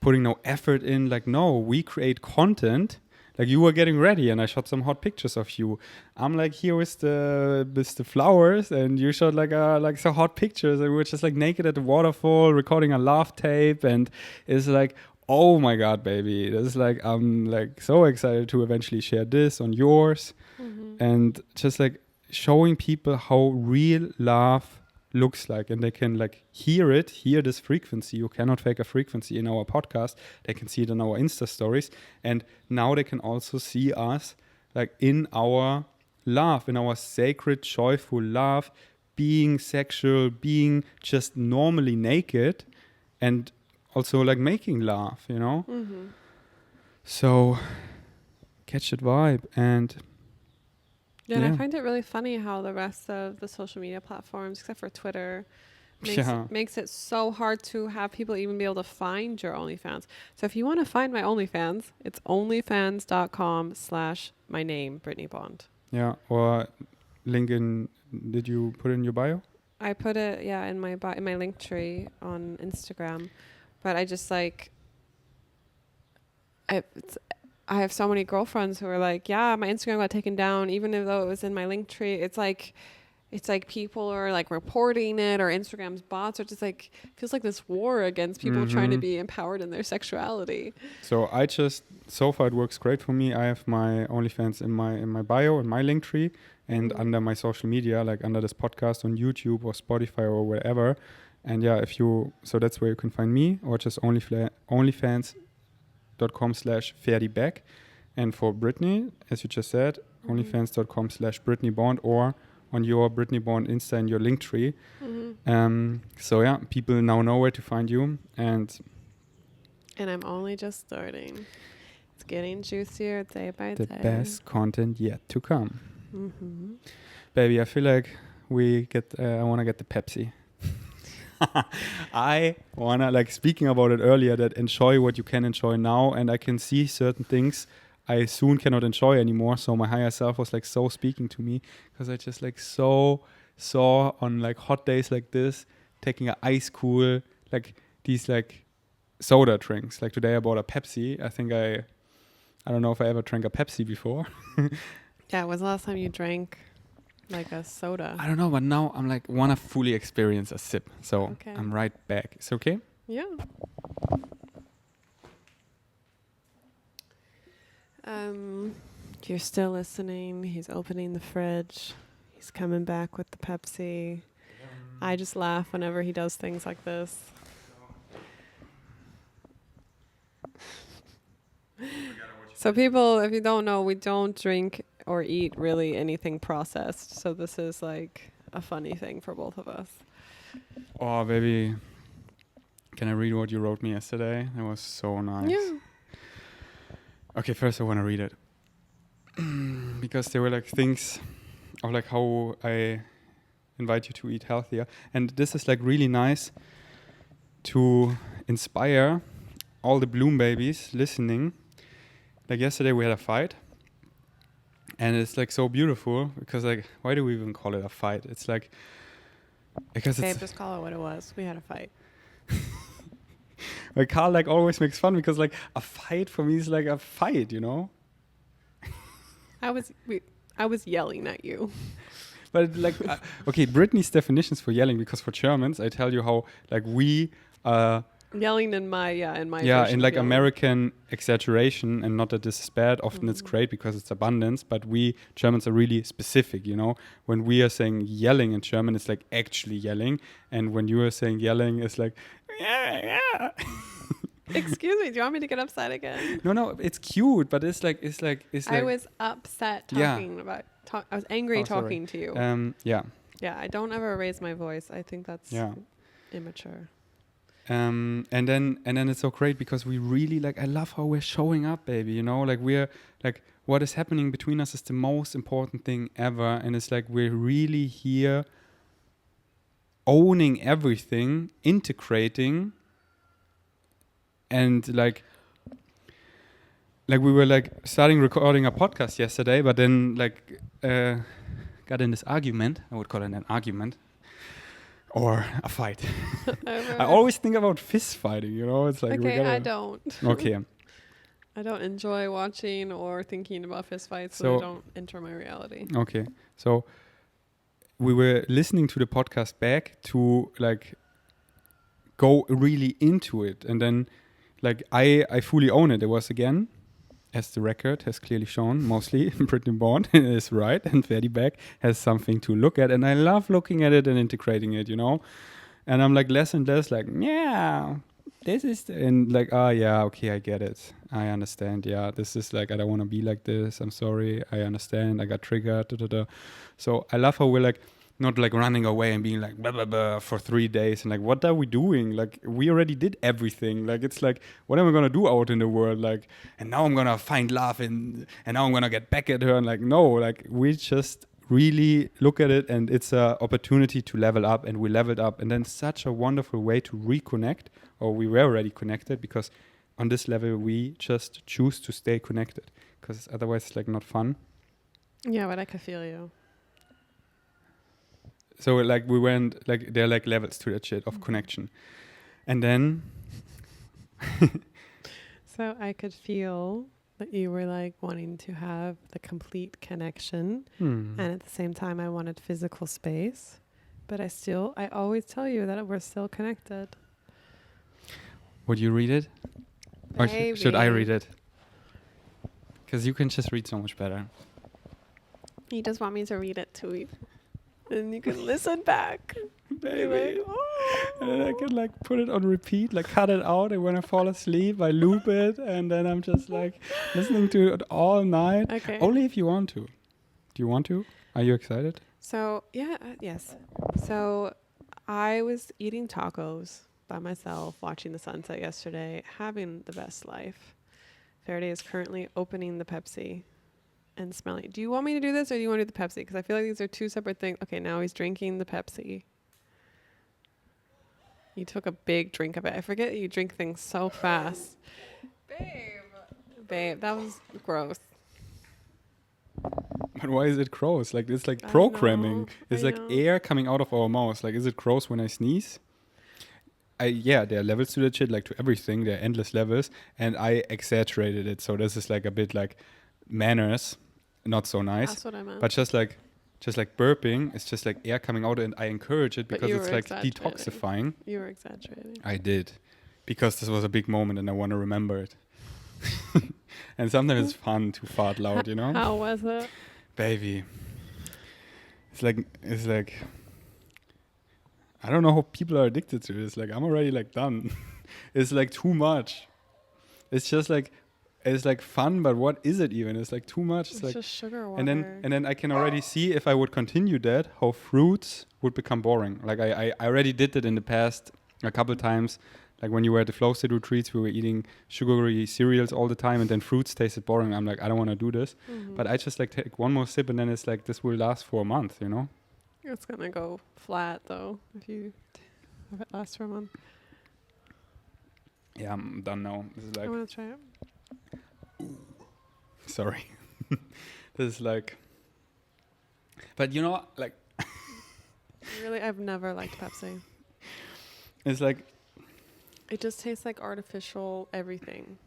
putting no effort in. Like, no, we create content. Like you were getting ready and I shot some hot pictures of you. I'm like here with the flowers and you shot like so hot pictures, and we were just like naked at the waterfall recording a laugh tape, and it's like, oh my God, baby. This is like, I'm like so excited to eventually share this on yours. And just like showing people how real love looks like, and they can like hear this frequency. You cannot fake a frequency in our podcast. They can see it in our Insta stories, and now they can also see us like in our love, in our sacred, joyful love, being sexual, being just normally naked, and also like making love, you know. So catch that vibe. And and I find it really funny how the rest of the social media platforms, except for Twitter, makes it so hard to have people even be able to find your OnlyFans. So if you want to find my OnlyFans, it's onlyfans.com/my name, Brittany Bond. Yeah, or link in, did you put it in your bio? I put it, in my in my link tree on Instagram. But I just like, I have so many girlfriends who are like, yeah, my Instagram got taken down, even though it was in my link tree. It's like people are like reporting it, or Instagram's bots are just like, feels like this war against people trying to be empowered in their sexuality. So so far it works great for me. I have my OnlyFans in my bio, in my link tree, and under my social media, like under this podcast on YouTube or Spotify or wherever. And so that's where you can find me, or just onlyfans.com/Ferdi Beck. And for Brittany, as you just said, onlyfans.com/Brittany Bond, or on your Brittany Bond Insta in your link tree. People now know where to find you. And I'm only just starting. It's getting juicier day by day. The best content yet to come. Baby, I feel like I want to get the Pepsi. I want to, like, speaking about it earlier, that enjoy what you can enjoy now, and I can see certain things I soon cannot enjoy anymore. So my higher self was like so speaking to me, because I just like saw on like hot days like this, taking a ice cool, like these like soda drinks. Like today I bought a Pepsi. I think I don't know if I ever drank a Pepsi before. Yeah, when was the last time you drank like a soda? I don't know, but now I'm like want to fully experience a sip. So okay. I'm right back. It's okay? Yeah. You're still listening. He's opening the fridge. He's coming back with the Pepsi. I just laugh whenever he does things like this. So people, if you don't know, we don't drink or eat really anything processed. So this is like a funny thing for both of us. Oh, baby. Can I read what you wrote me yesterday? That was so nice. Yeah. Okay, first I want to read it. Because there were like things of like how I invite you to eat healthier. And this is like really nice to inspire all the Bloom babies listening. Like yesterday we had a fight. And it's like so beautiful because like, why do we even call it a fight? It's like, because Babe, it's just call it what it was. We had a fight. like Carl like always makes fun because like a fight for me is like a fight, you know? I was yelling at you. But like, okay, Brittany's definitions for yelling, because for Germans, I tell you how like we, Yelling in my in version like of yelling. American exaggeration, and not that this is bad. Often it's great because it's abundance, but we Germans are really specific, you know? When we are saying yelling in German, it's like actually yelling. And when you are saying yelling, it's like, yeah. Excuse me, do you want me to get upset again? No, it's cute, but it's like I was upset talking about. I was angry talking to you. Yeah. Yeah, I don't ever raise my voice. I think that's immature. And then it's so great because we really like. I love how we're showing up, baby. You know, like we're like what is happening between us is the most important thing ever, and it's like we're really here, owning everything, integrating, and like we were like starting recording a podcast yesterday, but then like got in this argument. I would call it an argument. Or a fight. I always think about fist fighting, you know? It's like okay, I don't. Okay. I don't enjoy watching or thinking about fist fights, so they don't enter my reality. Okay. So we were listening to the podcast Beck to like go really into it, and then like I fully own it. It was again, as the record has clearly shown, mostly Brittany Bond is right, and Ferdi Beck has something to look at, and I love looking at it and integrating it, you know? And I'm like less and less like, yeah, this is, and like, yeah, okay, I get it. I understand, yeah, this is like, I don't want to be like this, I'm sorry, I understand, I got triggered, So I love how we're like, not like running away and being like blah, blah, blah for 3 days and like what are we doing, like we already did everything, like it's like what am I gonna do out in the world, like and now I'm gonna find love and now I'm gonna get back at her, and like no, like we just really look at it and it's a opportunity to level up, and we leveled up, and then such a wonderful way to reconnect, or we were already connected because on this level we just choose to stay connected because otherwise it's like not fun. Yeah, but I can feel you. So like we went like there are like levels to that shit of connection, and then so I could feel that you were like wanting to have the complete connection, and at the same time I wanted physical space, but I always tell you that we're still connected. Would you read it, or should I read it? Because you can just read so much better. You just want me to read it too. And you can listen back. Baby. Like, oh. And then I can like put it on repeat, like cut it out, and when I fall asleep I loop it, and then I'm just like listening to it all night. Okay. Only if you want to. Do you want to? Are you excited? So yes. So I was eating tacos by myself, watching the sunset yesterday, having the best life. Ferdi is currently opening the Pepsi and smelling. Do you want me to do this, or do you want to do the Pepsi? Because I feel like these are two separate things. Okay, now he's drinking the Pepsi. You took a big drink of it. I forget you drink things so fast. Babe, that was gross. But why is it gross? Like it's like programming. It's like air coming out of our mouths. Like, is it gross when I sneeze? There are levels to that shit, like to everything. There are endless levels, and I exaggerated it. So this is like a bit like manners. Not so nice. That's what I meant. But just like burping, it's just like air coming out, and I encourage it because it's like detoxifying. You were exaggerating. I did, because this was a big moment and I want to remember it. And sometimes it's fun to fart loud, you know? How was it? Baby. It's like I don't know how people are addicted to this. Like I'm already like done. It's like too much. It's just like it's like fun, but what is it even? It's like too much. It's like, just sugar water. and then I can already see if I would continue that, how fruits would become boring. Like I already did it in the past a couple times. Like when you were at the Flow State retreats, we were eating sugary cereals all the time, and then fruits tasted boring. I'm like, I don't want to do this. But I just like take one more sip, and then it's like this will last for a month, you know? It's gonna go flat though if you have it last for a month. Yeah, I'm done now. This is like, I want to try it. sorry. This is like, but you know, like, Really, I've never liked Pepsi. it's like, It just tastes like artificial everything.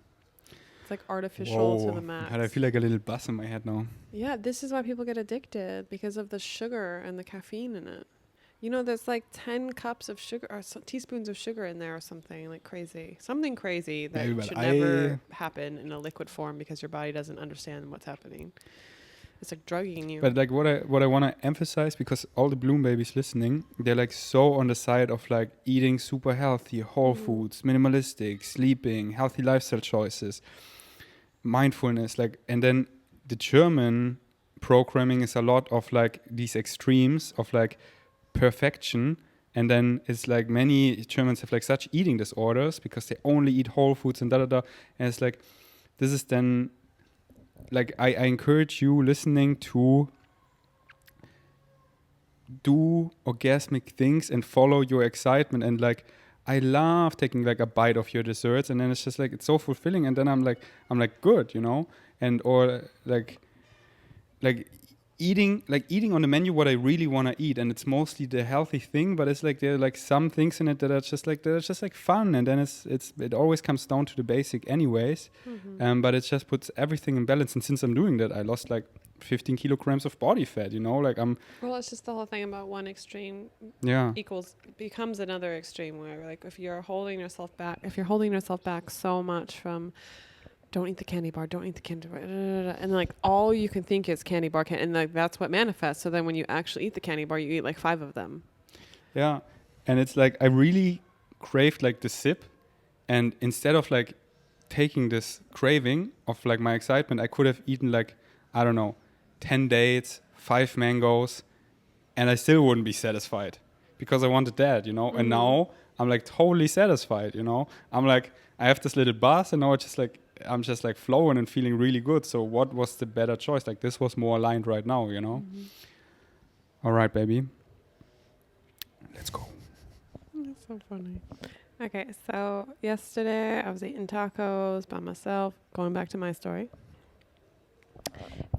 It's like artificial to whoa, the max. I feel like a little buzz in my head now. Yeah, this is why people get addicted, because of the sugar and the caffeine in it. You know, there's like 10 cups of sugar or teaspoons of sugar in there or something like crazy. Something crazy that Yeah, but should never happen in a liquid form because your body doesn't understand what's happening. It's like drugging you. But like what I want to emphasize, because all the Bloom babies listening, they're like so on the side of like eating super healthy, whole foods, minimalistic, sleeping, healthy lifestyle choices, mindfulness, like, and then the German programming is a lot of like these extremes of like perfection, and then it's like many Germans have like such eating disorders because they only eat whole foods and and it's like this is then like I encourage you listening to do orgasmic things and follow your excitement, and like I love taking like a bite of your desserts, and then it's just like it's so fulfilling, and then I'm like good, you know, and or like eating on the menu what I really want to eat, and it's mostly the healthy thing, but it's like there are like some things in it that are just like fun, and then it always comes down to the basic anyways. But it just puts everything in balance, and since I'm doing that, I lost like 15 kilograms of body fat, you know, like Well, it's just the whole thing about one extreme becomes another extreme, where like if you're holding yourself back so much from don't eat the candy bar, and like all you can think is candy bar, and like that's what manifests. So then when you actually eat the candy bar, you eat like 5 of them. Yeah, and it's like I really craved like the sip, and instead of like taking this craving of like my excitement, I could have eaten like, I don't know, 10 dates, 5 mangoes, and I still wouldn't be satisfied because I wanted that, you know. And now I'm like totally satisfied, you know. I'm like, I have this little buzz, and now it's just like I'm just like flowing and feeling really good. So what was the better choice? Like this was more aligned right now, you know. All right, baby, let's go. That's so funny. Okay, so yesterday I was eating tacos by myself, going back to my story.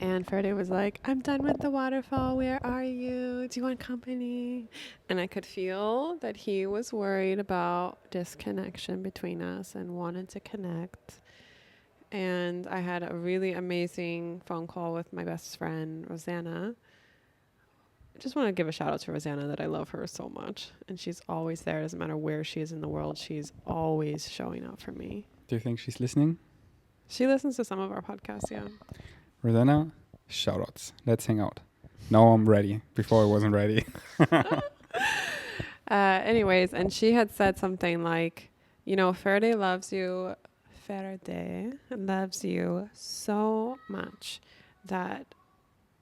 And Ferdi was like, I'm done with the waterfall. Where are you? Do you want company? And I could feel that he was worried about disconnection between us and wanted to connect. And I had a really amazing phone call with my best friend, Rosanna. I just want to give a shout out to Rosanna that I love her so much. And she's always there. It doesn't matter where she is in the world. She's always showing up for me. Do you think she's listening? She listens to some of our podcasts, yeah. Rosanna, shout outs. Let's hang out. Now I'm ready. Before I wasn't ready. Anyways, and she had said something like, you know, Ferdi loves you so much that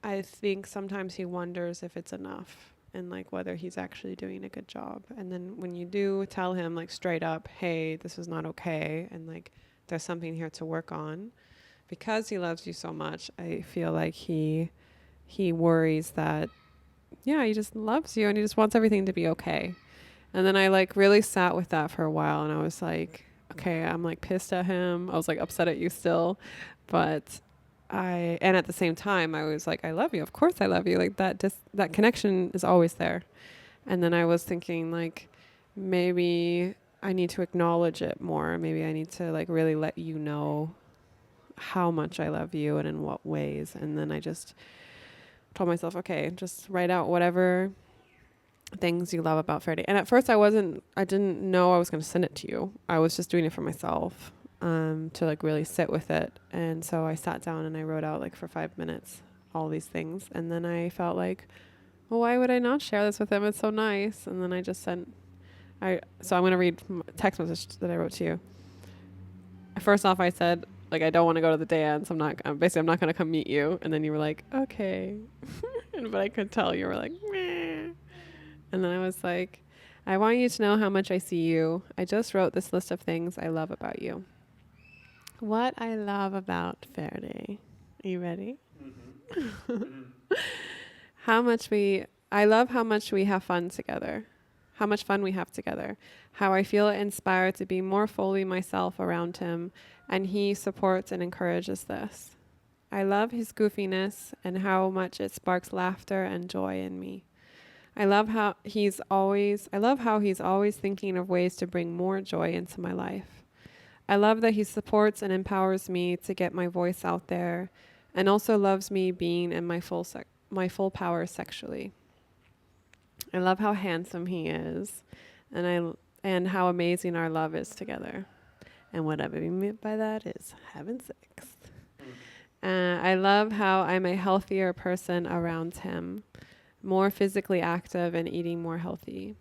I think sometimes he wonders if it's enough and like whether he's actually doing a good job. And then when you do tell him like straight up, hey, this is not okay, and like there's something here to work on, because he loves you so much, I feel like he worries that, yeah, he just loves you and he just wants everything to be okay. And then I like really sat with that for a while, and I was like, okay, I'm like pissed at him. I was like upset at you still, and at the same time I was like, I love you. Of course I love you. Like that connection is always there. And then I was thinking like, maybe I need to acknowledge it more. Maybe I need to like really let you know how much I love you and in what ways. And then I just told myself, okay, just write out whatever things you love about Ferdi. And at first I didn't know I was going to send it to you. I was just doing it for myself, to like really sit with it. And so I sat down and I wrote out like for 5 minutes all these things. And then I felt like, well, why would I not share this with him? It's so nice. And then I just so I'm going to read a text message that I wrote to you. First off, I said, like, I don't want to go to the dance. I'm not going to come meet you. And then you were like, okay. But I could tell you were like, meh. And then I was like, I want you to know how much I see you. I just wrote this list of things I love about you. What I love about Ferdi. Are you ready? Mm-hmm. I love how much we have fun together. How much fun we have together. How I feel inspired to be more fully myself around him, and he supports and encourages this. I love his goofiness and how much it sparks laughter and joy in me. I love how he's always thinking of ways to bring more joy into my life. I love that he supports and empowers me to get my voice out there, and also loves me being in my full power sexually. I love how handsome he is, and how amazing our love is together. And what I mean by that is having sex. I love how I'm a healthier person around him, more physically active and eating more healthy.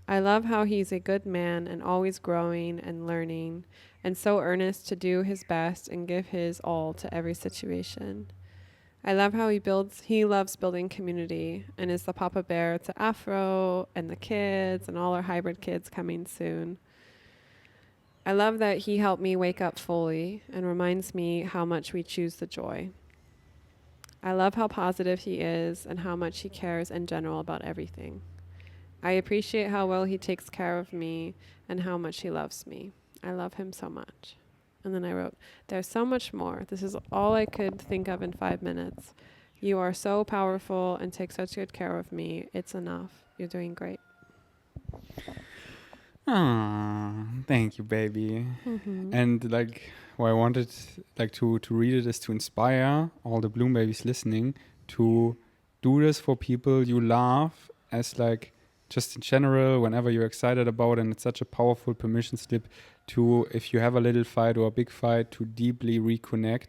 I love how he's a good man and always growing and learning, and so earnest to do his best and give his all to every situation. I love how he loves building community and is the Papa Bear to Afro and the kids and all our hybrid kids coming soon. I love that he helped me wake up fully and reminds me how much we choose the joy. I love how positive he is and how much he cares in general about everything. I appreciate how well he takes care of me and how much he loves me. I love him so much. And then I wrote, there's so much more. This is all I could think of in 5 minutes. You are so powerful and take such good care of me. It's enough. You're doing great. Thank you, baby. Mm-hmm. And like, what I wanted like to read it is to inspire all the Bloom babies listening to do this for people you love, as like just in general, whenever you're excited about, and it's such a powerful permission slip to, if you have a little fight or a big fight, to deeply reconnect,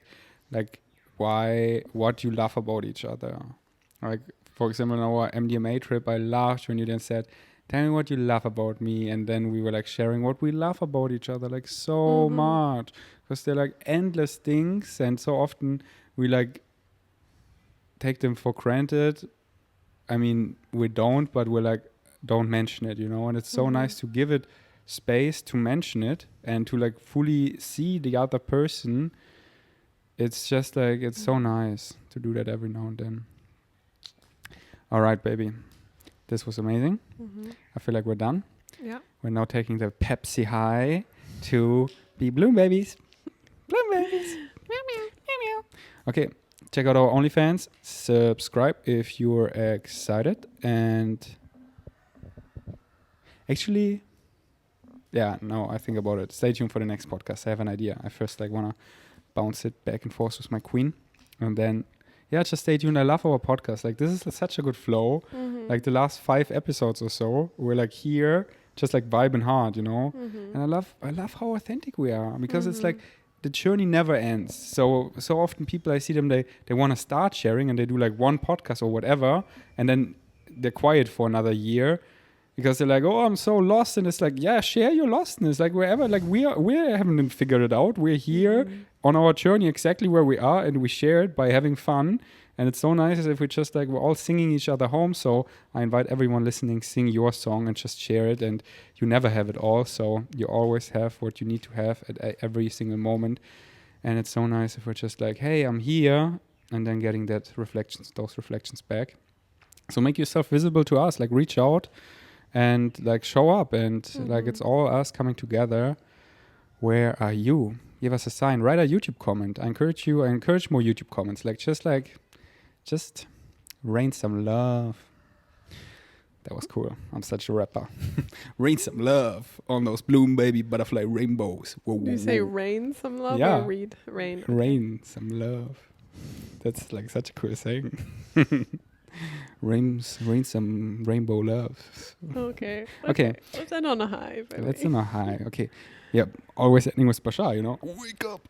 like what you love about each other. Like, for example, on our MDMA trip, I laughed when you then said, tell me what you love about me. And then we were like sharing what we love about each other, like so much, because they're like endless things. And so often we like take them for granted. I mean, we don't, but we're like, don't mention it, you know? And it's so nice to give it space to mention it and to like fully see the other person. It's just like, it's so nice to do that every now and then. All right, baby. This was amazing. I feel like we're done. Yeah. We're now taking the Pepsi high to be Bloom babies. Bloom babies. Meow, meow, meow, meow. Okay, check out our OnlyFans. Subscribe if you're excited. And actually, I think about it. Stay tuned for the next podcast. I have an idea. I first like want to bounce it back and forth with my queen. And then, just stay tuned. I love our podcast. Like, this is such a good flow. Like the last 5 episodes or so, we're like here, just like vibing hard, you know? And I love how authentic we are, because it's like the journey never ends. So often people, I see them, they want to start sharing and they do like one podcast or whatever, and then they're quiet for another year because they're like, oh, I'm so lost. And it's like, yeah, share your lostness. Like wherever, like we haven't figured it out. We're here on our journey exactly where we are, and we share it by having fun. And it's so nice if we just like, we're all singing each other home. So I invite everyone listening, sing your song and just share it. And you never have it all. So you always have what you need to have at every single moment. And it's so nice if we're just like, hey, I'm here. And then getting those reflections back. So make yourself visible to us, like reach out and like show up. And like, it's all us coming together. Where are you? Give us a sign, write a YouTube comment. I encourage more YouTube comments. Just rain some love. That was cool. I'm such a rapper. Rain some love on those Bloom baby butterfly rainbows. Whoa, Do you say rain some love or read rain? Okay. Rain some love. That's like such a cool saying. Rain some rainbow love. Okay. Let's end on a high. Baby. Let's end on a high. Okay. Yep. Always ending with Bashar, you know. Wake up.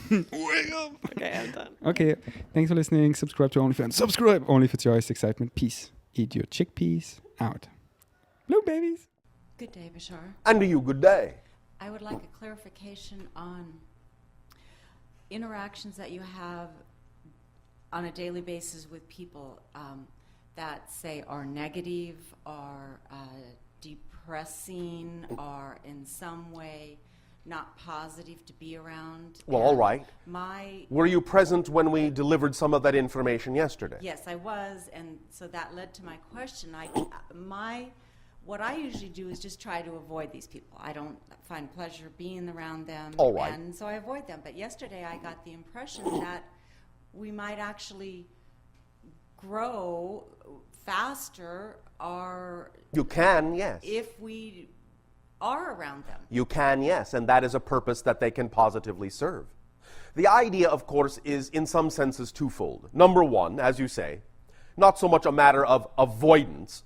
Wake up. Okay, I'm done. Okay. Thanks for listening. Subscribe to OnlyFans. Subscribe. Only if it's your highest excitement. Peace. Eat your chickpeas. Out. Blue babies. Good day, Bashar. And to you, good day. I would like a clarification on interactions that you have on a daily basis with people that, say, are negative, are depressing, are in some way not positive to be around? Well, all right. My Were you present when we delivered some of that information yesterday? Yes, I was, and so that led to my question. What I usually do is just try to avoid these people. I don't find pleasure being around them, all right. And so I avoid them. But yesterday I got the impression that we might actually grow faster, or you can, yes. if we are around them. You can, yes, and that is a purpose that they can positively serve. The idea, of course, is in some senses twofold. Number one, as you say, not so much a matter of avoidance,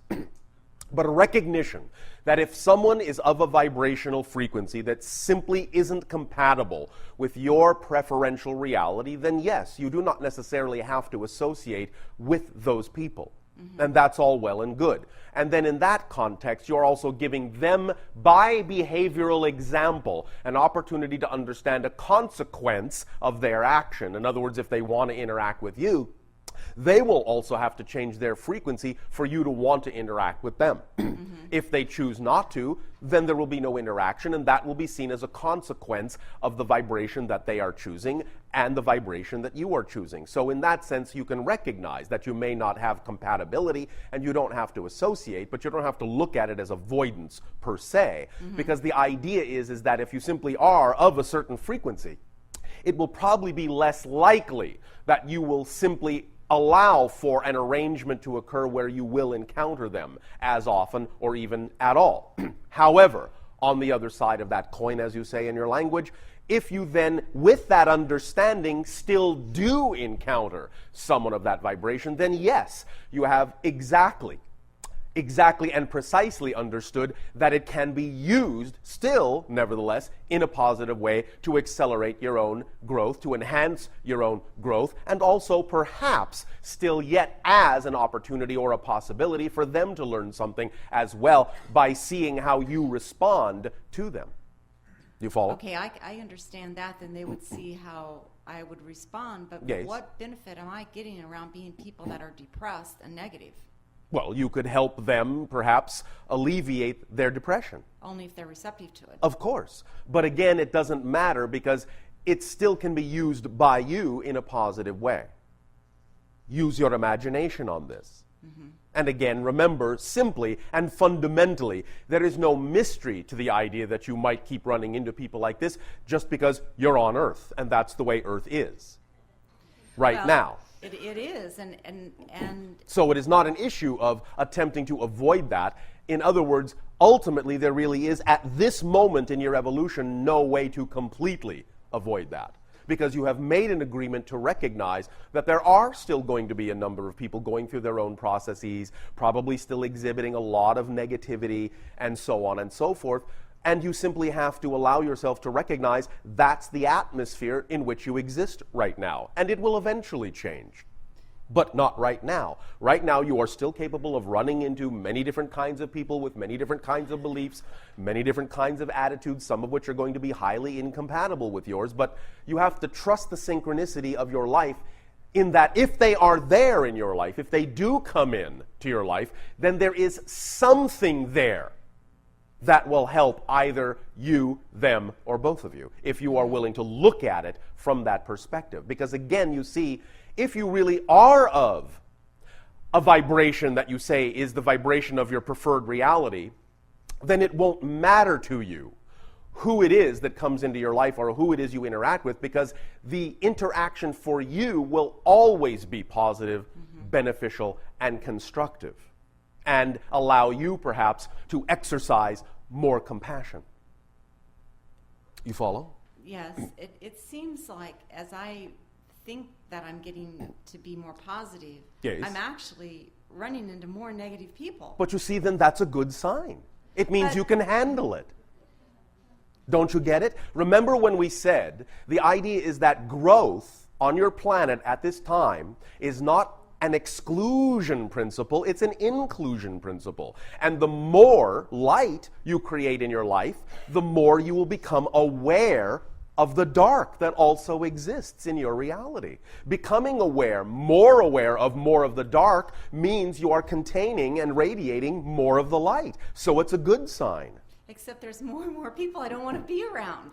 but a recognition that if someone is of a vibrational frequency that simply isn't compatible with your preferential reality, then yes, you do not necessarily have to associate with those people. Mm-hmm. And that's all well and good. And then in that context, you're also giving them, by behavioral example, an opportunity to understand a consequence of their action. In other words, if they want to interact with you, they will also have to change their frequency for you to want to interact with them. Mm-hmm. If they choose not to, then there will be no interaction, and that will be seen as a consequence of the vibration that they are choosing and the vibration that you are choosing. So in that sense, you can recognize that you may not have compatibility and you don't have to associate, but you don't have to look at it as avoidance per se, because the idea is that if you simply are of a certain frequency, it will probably be less likely that you will simply allow for an arrangement to occur where you will encounter them as often or even at all. However, on the other side of that coin, as you say in your language, if you then, with that understanding, still do encounter someone of that vibration, then yes, you have exactly and precisely understood that it can be used still, nevertheless, in a positive way to accelerate your own growth, to enhance your own growth, and also perhaps still yet as an opportunity or a possibility for them to learn something as well by seeing how you respond to them. You follow? Okay, I understand that. Then they would see how I would respond, but yes. What benefit am I getting around being people that are depressed and negative? Well, you could help them, perhaps, alleviate their depression. Only if they're receptive to it. Of course. But again, it doesn't matter because it still can be used by you in a positive way. Use your imagination on this. Mm-hmm. And again, remember, simply and fundamentally, there is no mystery to the idea that you might keep running into people like this just because you're on Earth, and that's the way Earth is right now. It is, and so it is not an issue of attempting to avoid that. In other words, ultimately there really is, at this moment in your evolution, no way to completely avoid that. Because you have made an agreement to recognize that there are still going to be a number of people going through their own processes, probably still exhibiting a lot of negativity, and so on and so forth. And you simply have to allow yourself to recognize that's the atmosphere in which you exist right now. And it will eventually change. But not right now. Right now, you are still capable of running into many different kinds of people with many different kinds of beliefs, many different kinds of attitudes, some of which are going to be highly incompatible with yours. But you have to trust the synchronicity of your life in that if they are there in your life, if they do come in to your life, then there is something there that will help either you, them, or both of you, if you are willing to look at it from that perspective. Because again, you see, if you really are of a vibration that you say is the vibration of your preferred reality, then it won't matter to you who it is that comes into your life or who it is you interact with, because the interaction for you will always be positive, beneficial, and constructive, and allow you perhaps to exercise more compassion. You follow? Yes, it seems like as I think that I'm getting to be more positive, yes, I'm actually running into more negative people. But you see, then that's a good sign. It means you can handle it. Don't you get it? Remember when we said the idea is that growth on your planet at this time is not an exclusion principle, it's an inclusion principle. And the more light you create in your life, the more you will become aware of the dark that also exists in your reality. Becoming aware, more aware of more of the dark, means you are containing and radiating more of the light. So it's a good sign. Except there's more and more people I don't want to be around.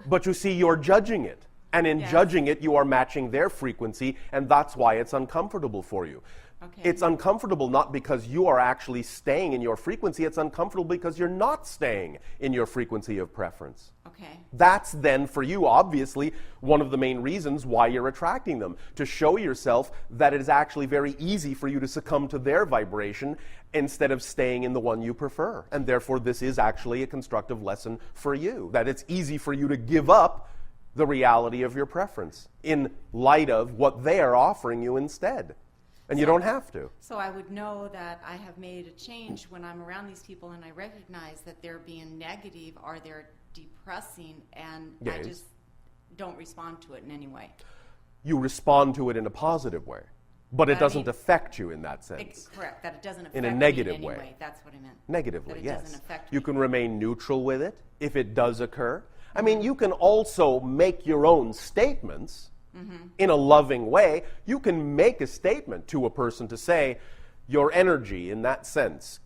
But you see, you're judging it. And in Yes. judging it, you are matching their frequency, and that's why it's uncomfortable for you. Okay. It's uncomfortable not because you are actually staying in your frequency, it's uncomfortable because you're not staying in your frequency of preference. Okay. That's then, for you, obviously, one of the main reasons why you're attracting them, to show yourself that it is actually very easy for you to succumb to their vibration instead of staying in the one you prefer. And therefore, this is actually a constructive lesson for you, that it's easy for you to give up the reality of your preference in light of what they are offering you instead. And you don't have to. So I would know that I have made a change when I'm around these people and I recognize that they're being negative or they're depressing, and I Yes. just don't respond to it in any way. You respond to it in a positive way, but it I doesn't mean- affect you in that sense. Correct, that it doesn't affect In a me negative in any way. That's what I meant. Negatively, That it yes. doesn't affect You me. can remain neutral with it if it does occur. I mean, you can also make your own statements in a loving way. You can make a statement to a person to say, your energy in that sense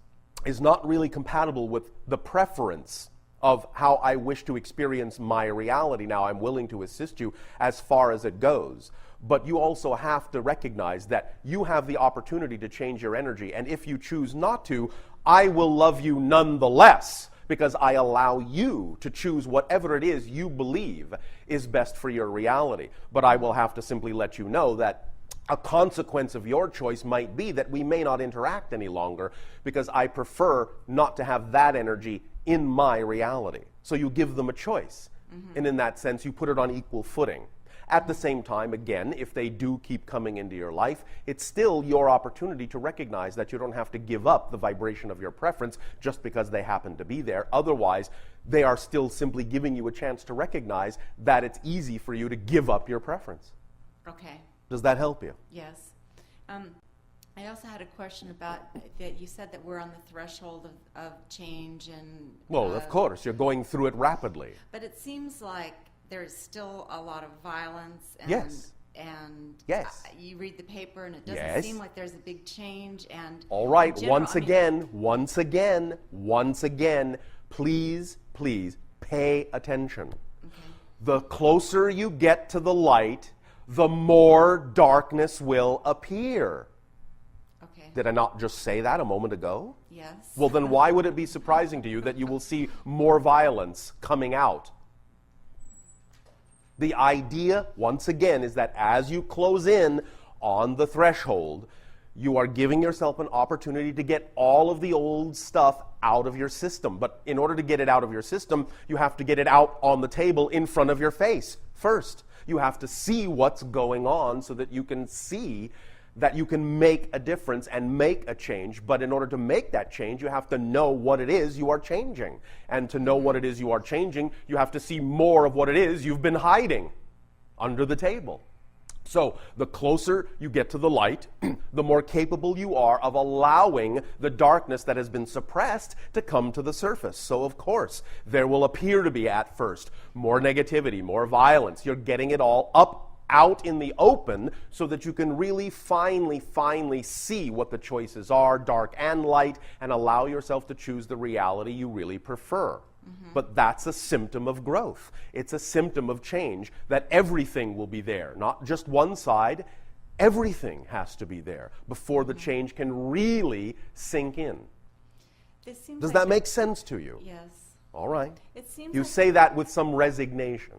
is not really compatible with the preference of how I wish to experience my reality. Now, I'm willing to assist you as far as it goes. But you also have to recognize that you have the opportunity to change your energy. And if you choose not to, I will love you nonetheless, because I allow you to choose whatever it is you believe is best for your reality. But I will have to simply let you know that a consequence of your choice might be that we may not interact any longer, because I prefer not to have that energy in my reality. So you give them a choice. And in that sense, you put it on equal footing. At the same time, again, if they do keep coming into your life, it's still your opportunity to recognize that you don't have to give up the vibration of your preference just because they happen to be there. Otherwise, they are still simply giving you a chance to recognize that it's easy for you to give up your preference. Okay, Does that help you? yes. I also had a question about that you said that we're on the threshold of change and... Well, of course, you're going through it rapidly. But it seems like there's still a lot of violence and... Yes. And Yes. You read the paper and it doesn't Yes. seem like there's a big change, and... All right, in general, once again, please pay attention. The closer you get to the light, the more darkness will appear. Okay. Did I not just say that a moment ago? Yes. Well, then why would it be surprising to you that you will see more violence coming out? The idea, once again, is that as you close in on the threshold, you are giving yourself an opportunity to get all of the old stuff out of your system. But in order to get it out of your system, you have to get it out on the table in front of your face first. You have to see what's going on so that you can see that you can make a difference and make a change. But in order to make that change, you have to know what it is you are changing. And to know what it is you are changing, you have to see more of what it is you've been hiding under the table. So the closer you get to the light, the more capable you are of allowing the darkness that has been suppressed to come to the surface. So of course, there will appear to be at first more negativity, more violence. You're getting it all out in the open so that you can really finally see what the choices are, dark and light, and allow yourself to choose the reality you really prefer. But that's a symptom of growth. It's a symptom of change, that everything will be there, not just one side. Everything has to be there before the change can really sink in. This seems Does like that make sense to you? Yes. All right. It seems You like say that with some resignation.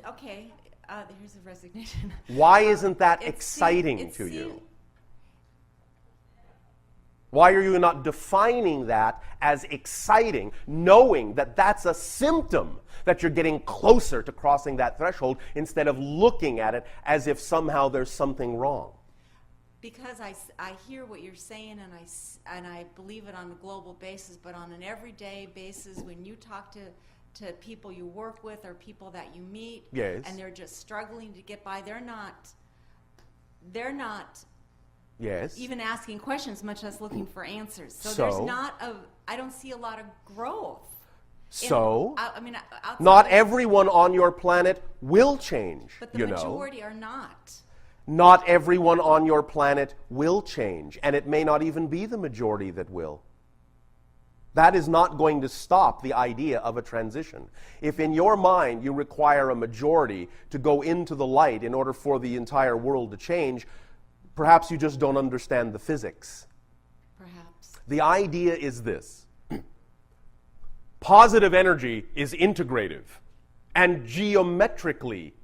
okay. Here's a resignation. Why isn't that It exciting seem- it to you? seem- Why are you not defining that as exciting, knowing that that's a symptom that you're getting closer to crossing that threshold, instead of looking at it as if somehow there's something wrong? Because I hear what you're saying, and I believe it on a global basis, but on an everyday basis, when you talk to people you work with or people that you meet, Yes. and they're just struggling to get by, they're not Yes. even asking questions, much less looking for answers. So So? there's not I don't see a lot of growth. So, I mean, outside not of- everyone on your planet will change, But the you know. majority are not. Not everyone on your planet will change, and it may not even be the majority that will. That is not going to stop the idea of a transition. If in your mind you require a majority to go into the light in order for the entire world to change, perhaps you just don't understand the physics. Perhaps. The idea is this. Positive energy is integrative and geometrically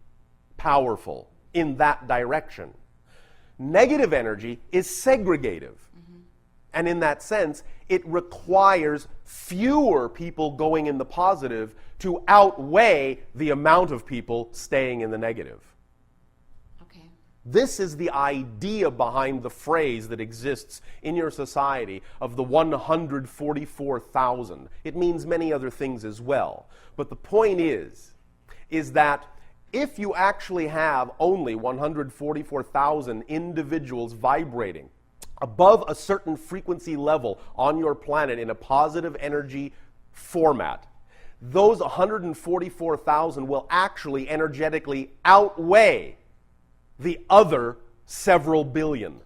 powerful in that direction. Negative energy is segregative. And in that sense, it requires fewer people going in the positive to outweigh the amount of people staying in the negative. Okay. This is the idea behind the phrase that exists in your society of the 144,000. It means many other things as well. But the point is that if you actually have only 144,000 individuals vibrating above a certain frequency level on your planet in a positive energy format, those 144,000 will actually energetically outweigh the other several billion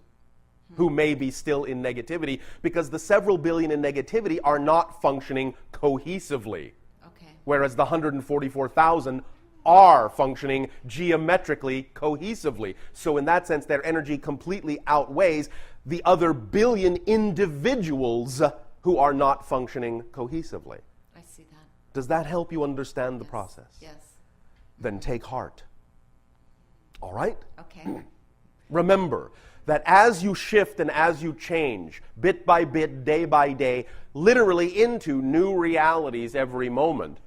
who may be still in negativity, because the several billion in negativity are not functioning cohesively, Okay. whereas the 144,000 are functioning geometrically cohesively. So in that sense, their energy completely outweighs the other billion individuals who are not functioning cohesively. I see that. Does that help you understand the Yes. process? Yes. Then take heart. All right? Okay. Remember that as you shift and as you change, bit by bit, day by day, literally into new realities every moment,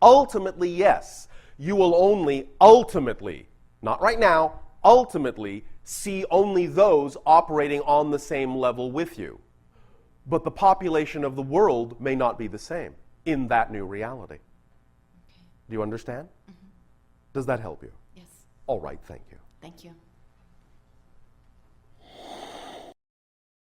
ultimately, yes, you will only ultimately, not right now, ultimately see only those operating on the same level with you. But the population of the world may not be the same in that new reality. Okay. Do you understand? Does that help you? Yes. All right, thank you. Thank you.